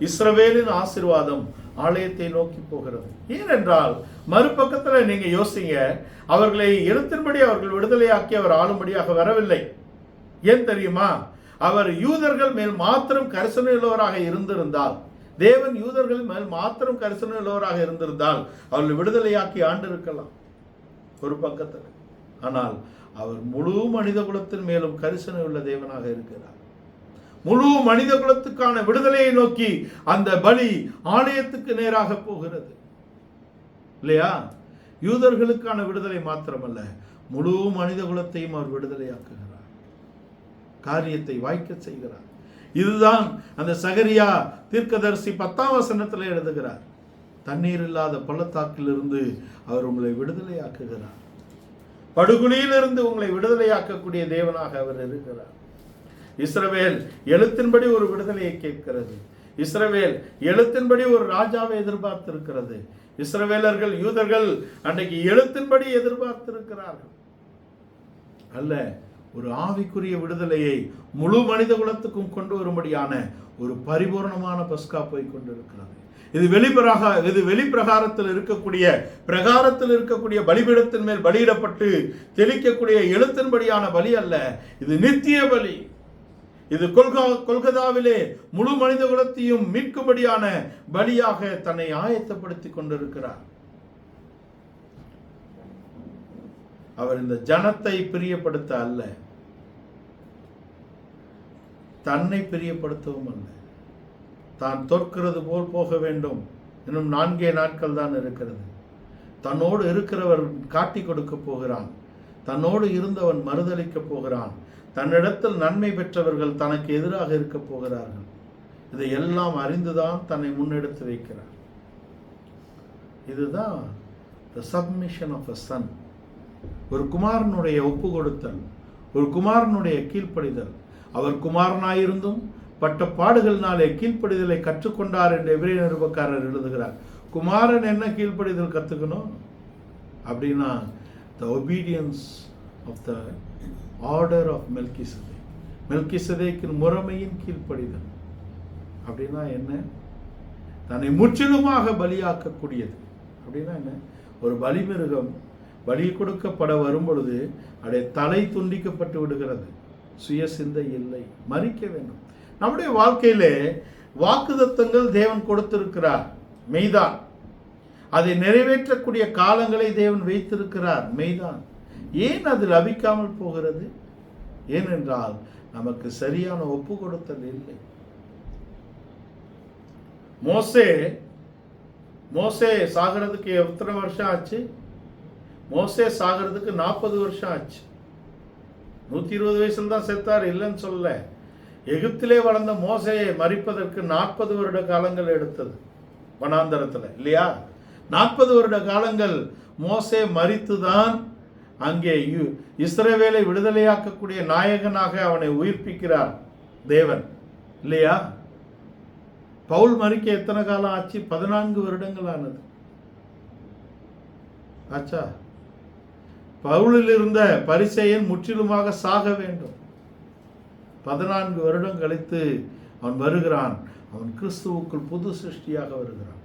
இஸ்ரவேலின் ஆசீர்வாதம் ஆலயத்தை நோக்கி போகிறது. ஏனென்றால் மறுபக்கத்தில் நீங்க யோசிங்க, அவர்களை எழுத்தின்படி அவர்கள் விடுதலையாக்கி அவர் ஆளும்படியாக வரவில்லை. ஏன் தெரியுமா? அவர் யூதர்கள் மேல் மாத்திரம் கரிசனை உள்ளவராக இருந்திருந்தால், தேவன் யூதர்கள் மேல் மாத்திரம் கரிசனை உள்ளவராக இருந்திருந்தால் அவர்கள் விடுதலையாக்கி ஆண்டு இருக்கலாம் ஒரு பக்கத்தில். ஆனால் அவர் முழு மனித குலத்தின் மேலும் கரிசனை உள்ள தேவனாக இருக்கிறார். முழு மனித குலத்துக்கான விடுதலையை நோக்கி அந்த பலி ஆலயத்துக்கு நேராக போகிறது இல்லையா? யூதர்களுக்கான விடுதலை மாத்திரமல்ல, முழு மனித குலத்தையும் அவர் விடுதலையாக்குகிறார், காரியத்தை வாய்க்க செய்கிறார். இதுதான் அந்த சகரியா தீர்க்கதரிசி 10ஆம் வசனத்தில் எழுதுகிறார். தண்ணீர் இல்லாத பள்ளத்தாக்கிலிருந்து அவர் உங்களை விடுதலையாக்குகிறார். படுகுழியிலிருந்து உங்களை விடுதலையாக்கக்கூடிய தேவனாக அவர் இருக்கிறார். இஸ்ரவேல் எழுத்தின்படி ஒரு விடுதலையை கேட்கிறது. இஸ்ரவேல் எழுத்தின்படி ஒரு ராஜாவை எதிர்பார்த்திருக்கிறது. இஸ்ரவேலர்கள் யூதர்கள் அன்றைக்கு எழுத்தின்படி எதிர்பார்த்திருக்கிறார்கள் அல்ல, ஒரு ஆவிக்குரிய விடுதலையை முழு மனித குலத்துக்கும் கொண்டு வரும்படியான ஒரு பரிபூர்ணமான பஸ்கா போய் கொண்டிருக்கிறது. இது வெளிப்பிரகாரத்தில் இருக்கக்கூடிய பலிபீடத்தின் மேல் பலியிடப்பட்டு தெளிக்கக்கூடிய எழுத்தின்படியான பலி அல்ல. இது நித்திய பலி. இது கொல்கதாவிலே முழு மனித குலத்தையும் மீட்கும்படியான பலியாக தன்னை ஆயத்தப்படுத்திக் கொண்டிருக்கிறார். அவர் இந்த ஜனத்தை பிரியப்படுத்த அல்ல, தன்னை பிரியப்படுத்தவும் அல்ல. தான் தோற்கிறது போல் போக வேண்டும். இன்னும் 4 நாட்கள் தான் இருக்கிறது. தன்னோடு இருக்கிறவர் காட்டி கொடுக்க போகிறான். தன்னோடு இருந்தவன் மறுதளிக்க போகிறான். தன்னிடத்தில் நன்மை பெற்றவர்கள் தனக்கு எதிராக இருக்க போகிறார்கள். இதை எல்லாம் அறிந்துதான் தன்னை முன்னெடுத்து வைக்கிறார். இதுதான் the submission of a son. ஒரு குமாரனுடைய ஒப்பு கொடுத்தல், ஒரு குமாரனுடைய கீழ்ப்படிதல். அவர் குமாரனாயிருந்தும் பட்ட பாடுகளினாலே கீழ்ப்படிதலை கற்றுக்கொண்டார் என்று எபிரேய நிருபக்காரர் எழுதுகிறார். குமாரன் என்ன கீழ்ப்படிதல் கற்றுக்கணும் அப்படின்னா, the obedience of the order of Melchizedek. மெல்கிசதேக்கின் முறைமையின் கீழ்ப்படிதல் அப்படின்னா என்ன? தன்னை முற்றிலுமாக பலியாக்கக்கூடியது. அப்படின்னா என்ன? ஒரு பலிமிருகம் பலி கொடுக்கப்பட வரும் பொழுது அடைய தலை துண்டிக்கப்பட்டு விடுகிறது. சுய சிந்தை இல்லை, மறிக்க வேண்டும். நம்முடைய வாழ்க்கையிலே வாக்குத்தத்தங்கள் தேவன் கொடுத்திருக்கிறார், மெய்தான். அதை நிறைவேற்றக்கூடிய காலங்களை தேவன் வைத்திருக்கிறார், மெய்தான். ஏன் அது லபிக்காமல் போகிறது? ஏனென்றால் நமக்கு சரியான ஒப்பு கொடுத்தல் இல்லை. மோசே சாகிறதுக்கு எத்தனை வருஷம் ஆச்சு? மோசே சாகிறதுக்கு 40 வருஷம் ஆச்சு. 120 வயசுல தான் செத்தார், இல்லைன்னு சொல்ல. எகிப்திலே வளர்ந்த மோசையை மரிப்பதற்கு 40 வருட காலங்கள் எடுத்தது வனாந்தரத்தில், இல்லையா? 40 வருட காலங்கள் மோசே மரித்துதான் அங்கே இஸ்ரவேலை விடுதலையாக்கக்கூடிய நாயகனாக அவனை உயிர்ப்பிக்கிறார் தேவன், இல்லையா? பவுல் மரிக்க எத்தனை காலம் ஆச்சு? 14 வருடங்கள் ஆனது ஆச்சா? பவுலில் இருந்த பரிசேயன் முற்றிலுமாக சாக வேண்டும். 14 வருடம் கழித்து அவன் வருகிறான். அவன் கிறிஸ்துவுக்குள் புது சிருஷ்டியாக வருகிறான்.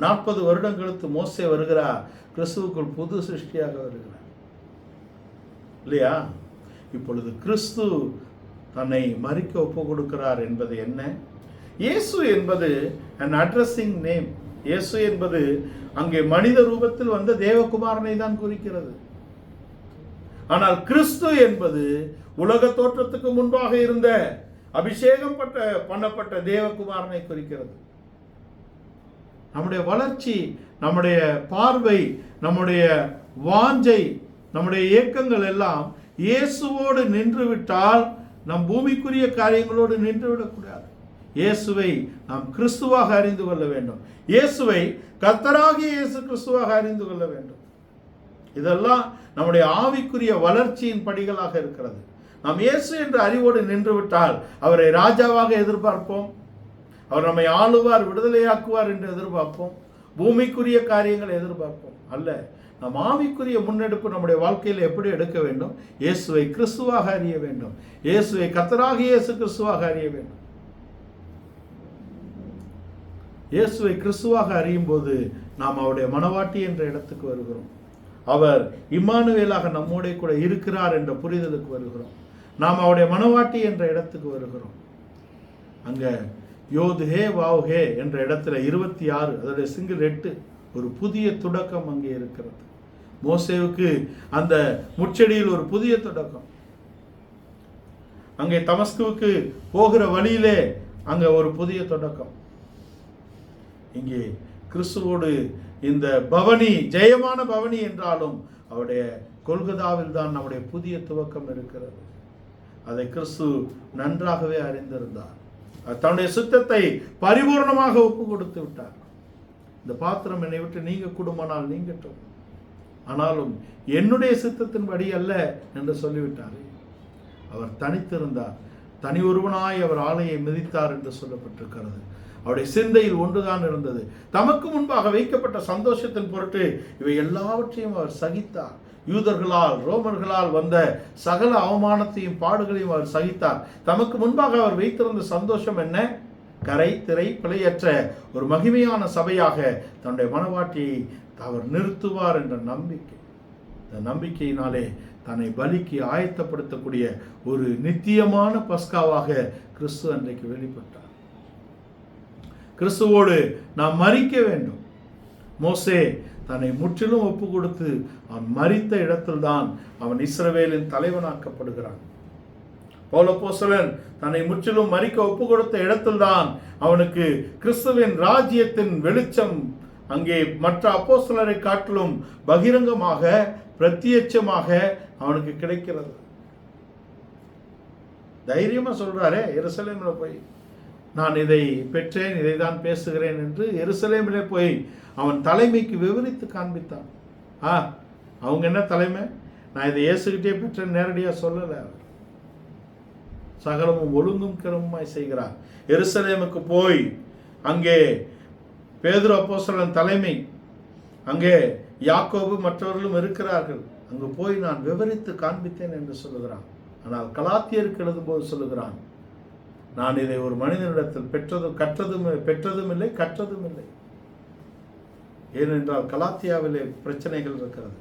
40 வருடம் கழித்து மோசே வருகிறார், கிறிஸ்துவுக்குள் புது சிருஷ்டியாக வருகிறார், இல்லையா? இப்பொழுது கிறிஸ்து தன்னை மரிக்க ஒப்பு கொடுக்கிறார் என்பது என்ன? இயேசு என்பது an addressing name. இயேசு என்பது அங்கே மனித ரூபத்தில் வந்த தேவகுமாரனை தான் குறிக்கிறது. ஆனால் கிறிஸ்து என்பது உலக தோற்றத்துக்கு முன்பாக இருந்த அபிஷேகம் பண்ணப்பட்ட தேவகுமாரனை குறிக்கிறது. நம்முடைய வளர்ச்சி, நம்முடைய பார்வை, நம்முடைய வாஞ்சை, நம்முடைய இயக்கங்கள் எல்லாம் இயேசுவோடு நின்று விட்டால் நம் பூமிக்குரிய காரியங்களோடு நின்று விடக்கூடாது. இயேசுவை நாம் கிறிஸ்துவாக அறிந்து கொள்ள வேண்டும். இயேசுவை கர்த்தராகிய இயேசு கிறிஸ்துவாக அறிந்து கொள்ள வேண்டும். இதெல்லாம் நம்முடைய ஆவிக்குரிய வளர்ச்சியின் படிகளாக இருக்கிறது. நாம் இயேசு என்ற அறிவோடு நின்று விட்டால் அவரை ராஜாவாக எதிர்பார்ப்போம். அவர் நம்மை ஆளுவார், விடுதலையாக்குவார் என்று எதிர்பார்ப்போம். பூமிக்குரிய காரியங்களை எதிர்பார்ப்போம் அல்ல. நம் ஆவிக்குரிய முன்னெடுப்பு நம்முடைய வாழ்க்கையில் எப்படி எடுக்க வேண்டும்? இயேசுவை கிறிஸ்துவாக அறிய வேண்டும். இயேசுவை கர்த்தராகிய இயேசு கிறிஸ்துவாக அறிய வேண்டும். இயேசுவை கிறிஸ்துவாக அறியும் போது நாம் அவருடைய மனவாட்டி என்ற இடத்துக்கு வருகிறோம். அவர் இம்மானுவேலாக நம்மோட கூட இருக்கிறார் என்ற புரிதலுக்கு வருகிறோம். நாம் அவருடைய மனவாட்டி என்ற இடத்துக்கு வருகிறோம். அங்க யோத் ஹே வாவ் ஹே என்ற இடத்துல 26, அதோடைய சிங்கிள் 8, ஒரு புதிய தொடக்கம் அங்கே இருக்கிறது. மோசேவுக்கு அந்த முச்செடியில் ஒரு புதிய தொடக்கம். அங்கே தமஸ்குவுக்கு போகிற வழியிலே அங்க ஒரு புதிய தொடக்கம். இங்கே கிறிஸ்துவோடு இந்த பவனி, ஜெயமான பவனி என்றாலும் அவருடைய கொல்கதாவில் தான் நம்முடைய புதிய துவக்கம் இருக்கிறது. அதை கிறிஸ்து நன்றாகவே அறிந்திருந்தார். தன்னுடைய சித்தத்தை பரிபூர்ணமாக ஒப்பு கொடுத்து விட்டார். இந்த பாத்திரம் என்னை விட்டு நீங்க கூடுமானால் நீங்கட்டும், ஆனாலும் என்னுடைய சித்தத்தின்படி அல்ல என்று சொல்லிவிட்டார். அவர் தனித்திருந்தார். தனி ஒருவனாய் அவர் ஆலையை மிதித்தார் என்று சொல்லப்பட்டிருக்கிறது. அவருடைய சிந்தையில் ஒன்றுதான் இருந்தது. தமக்கு முன்பாக வைக்கப்பட்ட சந்தோஷத்தின் பொருட்டு இவை எல்லாவற்றையும் அவர் சகித்தார். யூதர்களால், ரோமர்களால் வந்த சகல அவமானத்தையும் பாடுகளையும் அவர் சகித்தார். தமக்கு முன்பாக அவர் வைத்திருந்த சந்தோஷம் என்ன? கரை திரை பிழையற்ற ஒரு மகிமையான சபையாக தன்னுடைய மனவாட்டியை அவர் நிறுத்துவார் என்ற நம்பிக்கை. இந்த நம்பிக்கையினாலே தன்னை பலிக்கு ஆயத்தப்படுத்தக்கூடிய ஒரு நித்தியமான பஸ்காவாக கிறிஸ்து அன்றைக்கு வெளிப்பட்டார். கிறிஸ்துவோடு நாம் மரிக்க வேண்டும். மோசே தன்னை முற்றிலும் ஒப்பு கொடுத்து அவன் மரித்த இடத்தில்தான் அவன் இஸ்ரவேலின் தலைவனாக்கப்படுகிறான். பவுல் அப்போஸ்தலன் தன்னை முற்றிலும் மரிக்க ஒப்பு கொடுத்த இடத்தில்தான் அவனுக்கு கிறிஸ்துவின் ராஜ்யத்தின் வெளிச்சம் அங்கே மற்ற அப்போஸ்தலரை காட்டிலும் பகிரங்கமாக பிரத்யட்சமாக அவனுக்கு கிடைக்கிறது. தைரியமா சொல்றாரே, எருசலேமில் போய் நான் இதை பெற்றேன், இதை தான் பேசுகிறேன் என்று எருசலேமிலே போய் அவன் தலைமைக்கு விவரித்து காண்பித்தான். அவங்க என்ன தலைமை? நான் இதை இயேசுகிட்டே பெற்றேன் நேரடியாக சொல்லலை. சகலமும் ஒழுங்கும் கிரமமாய் செய்கிறார். எருசலேமுக்கு போய் அங்கே பேதுரு அப்போஸ்தலன் தலைமை, அங்கே யாக்கோபு மற்றவர்களும் இருக்கிறார்கள். அங்கு போய் நான் விவரித்து காண்பித்தேன் என்று சொல்லுகிறான். ஆனால் கலாத்தியருக்கு எழுதும்போது சொல்லுகிறான், நான் இதை ஒரு மனிதனிடத்தில் பெற்றதும் இல்லை கற்றதும் இல்லை. ஏனென்றால் கலாத்தியாவிலே பிரச்சனைகள் இருக்கிறது.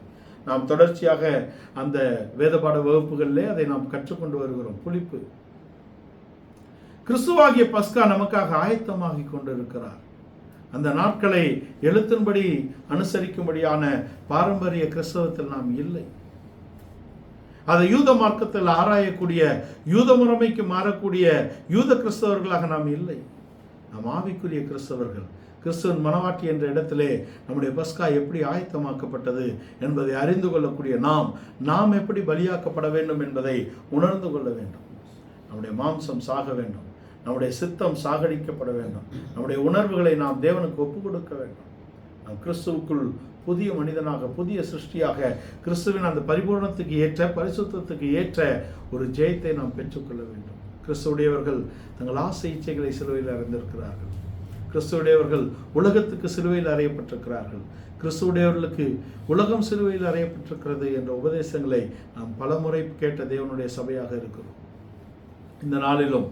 நாம் தொடர்ச்சியாக அந்த வேதபாட வகுப்புகளிலே அதை நாம் கற்றுக்கொண்டு வருகிறோம். புளிப்பு. கிறிஸ்துவாகிய பஸ்கா நமக்காக ஆயத்தமாகி கொண்டிருக்கிறார். அந்த நாட்களை எழுத்தின்படி அனுசரிக்கும்படியான பாரம்பரிய கிறிஸ்தவத்தில் நாம் இல்லை. அதை யூத மார்க்கத்தில் ஆராயக்கூடிய, யூத முறைமைக்கு மாறக்கூடிய யூத கிறிஸ்தவர்களாக நாம் இல்லை. நாம் ஆவிக்குரிய கிறிஸ்தவர்கள். கிறிஸ்துவின் மனவாட்டி என்ற இடத்திலே நம்முடைய பஸ்கா எப்படி ஆயத்தமாக்கப்பட்டது என்பதை அறிந்து கொள்ளக்கூடிய நாம் எப்படி பலியாக்கப்பட வேண்டும் என்பதை உணர்ந்து கொள்ள வேண்டும். நம்முடைய மாம்சம் சாக வேண்டும், நம்முடைய சித்தம் சாகடிக்கப்பட வேண்டும், நம்முடைய உணர்வுகளை நாம் தேவனுக்கு ஒப்பு கொடுக்க வேண்டும். நாம் கிறிஸ்துவுக்குள் புதிய மனிதனாக, புதிய சிருஷ்டியாக, கிறிஸ்துவின் அந்த பரிபூர்ணத்துக்கு ஏற்ற, பரிசுத்தத்துக்கு ஏற்ற ஒரு ஜெயத்தை நாம் பெற்றுக்கொள்ள வேண்டும். கிறிஸ்துவுடையவர்கள் தங்கள் ஆசை இச்சைகளை சிலுவையில் அறைந்திருக்கிறார்கள். கிறிஸ்துவுடையவர்கள் உலகத்துக்கு சிலுவையில் அறையப்பட்டிருக்கிறார்கள். கிறிஸ்துவுடையவர்களுக்கு உலகம் சிலுவையில் அறையப்பட்டிருக்கிறது என்ற உபதேசங்களை நாம் பலமுறை கேட்ட தேவனுடைய சபையாக இருக்கிறோம். இந்த நாளிலும்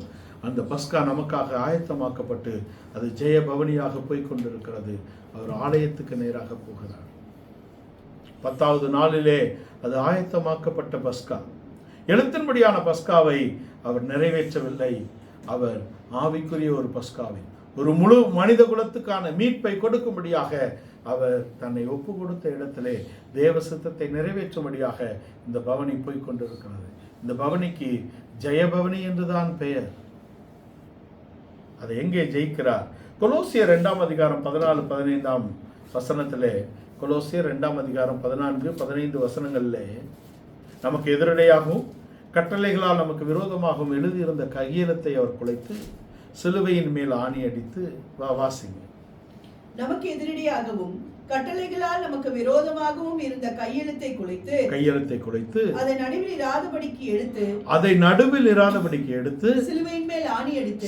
அந்த பஸ்கா நமக்காக ஆயத்தமாக்கப்பட்டு அது ஜெய பவனியாக போய்கொண்டிருக்கிறது. அவர் ஆலயத்துக்கு நேராக போகிறார். 10வது நாளிலே அது ஆயத்தமாக்கப்பட்ட பஸ்கா. எழுத்தின்படியான பஸ்காவை அவர் நிறைவேற்றவில்லை. அவர் ஆவிக்குரிய ஒரு பஸ்காவை, ஒரு முழு மனித குலத்துக்கான மீட்பை கொடுக்கும்படியாக அவர் தன்னை ஒப்பு கொடுத்த இடத்திலே தேவ சித்தத்தை நிறைவேற்றும்படியாக இந்த பவனி போய்கொண்டிருக்கிறது. இந்த பவனிக்கு ஜெயபவனி என்றுதான் பெயர். அதை எங்கே ஜெயிக்கிறார்? கொலோசியர் 2ஆம் அதிகாரம் 14-15 வசனத்திலே, கொலோசியர் 2ஆம் அதிகாரம் 14-15 வசனங்களிலே நமக்கு எதிரடையாகவும் கட்டளைகளால் நமக்கு விரோதமாகவும் எழுதியிருந்த கையெழுத்தை அவர் குலைத்து சிலுவையின் மேல் ஆணி அடித்து வாசிங்க. நமக்கு எதிரடியாகவும் கட்டளைகளால் நமக்கு விரோதமாகவும் இருந்த கையெழுத்தை குலைத்து அதை நடுவில் இராதபடிக்கு எடுத்து சிலுவையின் மேல் ஆணி அடித்து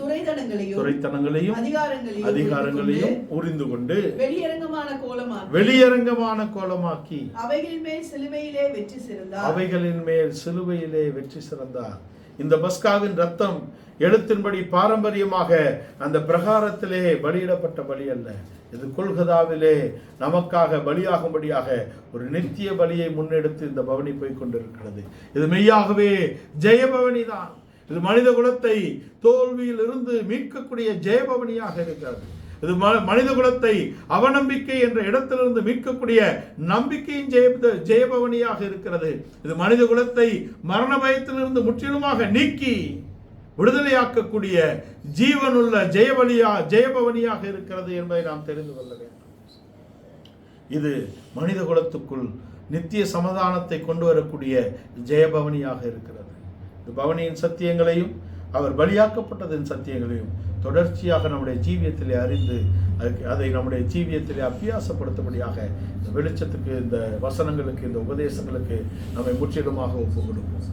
துரைத்தனங்களையும் அதிகாரங்களையும் உரிந்து கொண்டு வெளியரங்கமான கோலமாக்கி அவைகளின் மேல் சிலுவையிலே வெற்றி சிறந்தார். இந்த பஸ்காவின் ரத்தம் எழுத்தின்படி பாரம்பரியமாக அந்த பிரகாரத்திலே பலியிடப்பட்ட பலி அல்ல. இது கொல்கதாவிலே நமக்காக பலியாகும்படியாக ஒரு நித்திய பலியை முன்னெடுத்து இந்த பவனி போய் கொண்டிருக்கிறது. இது மெய்யாகவே ஜெயபவனி தான். இது மனித குலத்தை தோல்வியில் இருந்து மீட்கக்கூடிய ஜெயபவனியாக இருக்கிறது. இது மனித குலத்தை அவநம்பிக்கை என்ற இடத்திலிருந்து மீட்கக்கூடிய நம்பிக்கையின் ஜெயபவனியாக இருக்கிறது. இது மனித குலத்தை மரண பயத்திலிருந்து முற்றிலுமாக நீக்கி விடுதலையாக்கக்கூடிய ஜீவனுள்ள ஜெயபவனியாக இருக்கிறது என்பதை நாம் தெரிந்து கொள்ள வேண்டும். இது மனித குலத்துக்குள் நித்திய சமாதானத்தை கொண்டு வரக்கூடிய ஜெயபவனியாக இருக்கிறது. இந்த பவனியின் சத்தியங்களையும் அவர் பலியாக்கப்பட்டதின் சத்தியங்களையும் தொடர்ச்சியாக நம்முடைய ஜீவியத்திலே அறிந்து அதை நம்முடைய ஜீவியத்திலே அபியாசப்படுத்தபடியாக இந்த வெளிச்சத்துக்கு, இந்த வசனங்களுக்கு, இந்த உபதேசங்களுக்கு நம்மை முற்றிலுமாக ஒப்பு கொடுப்போம்.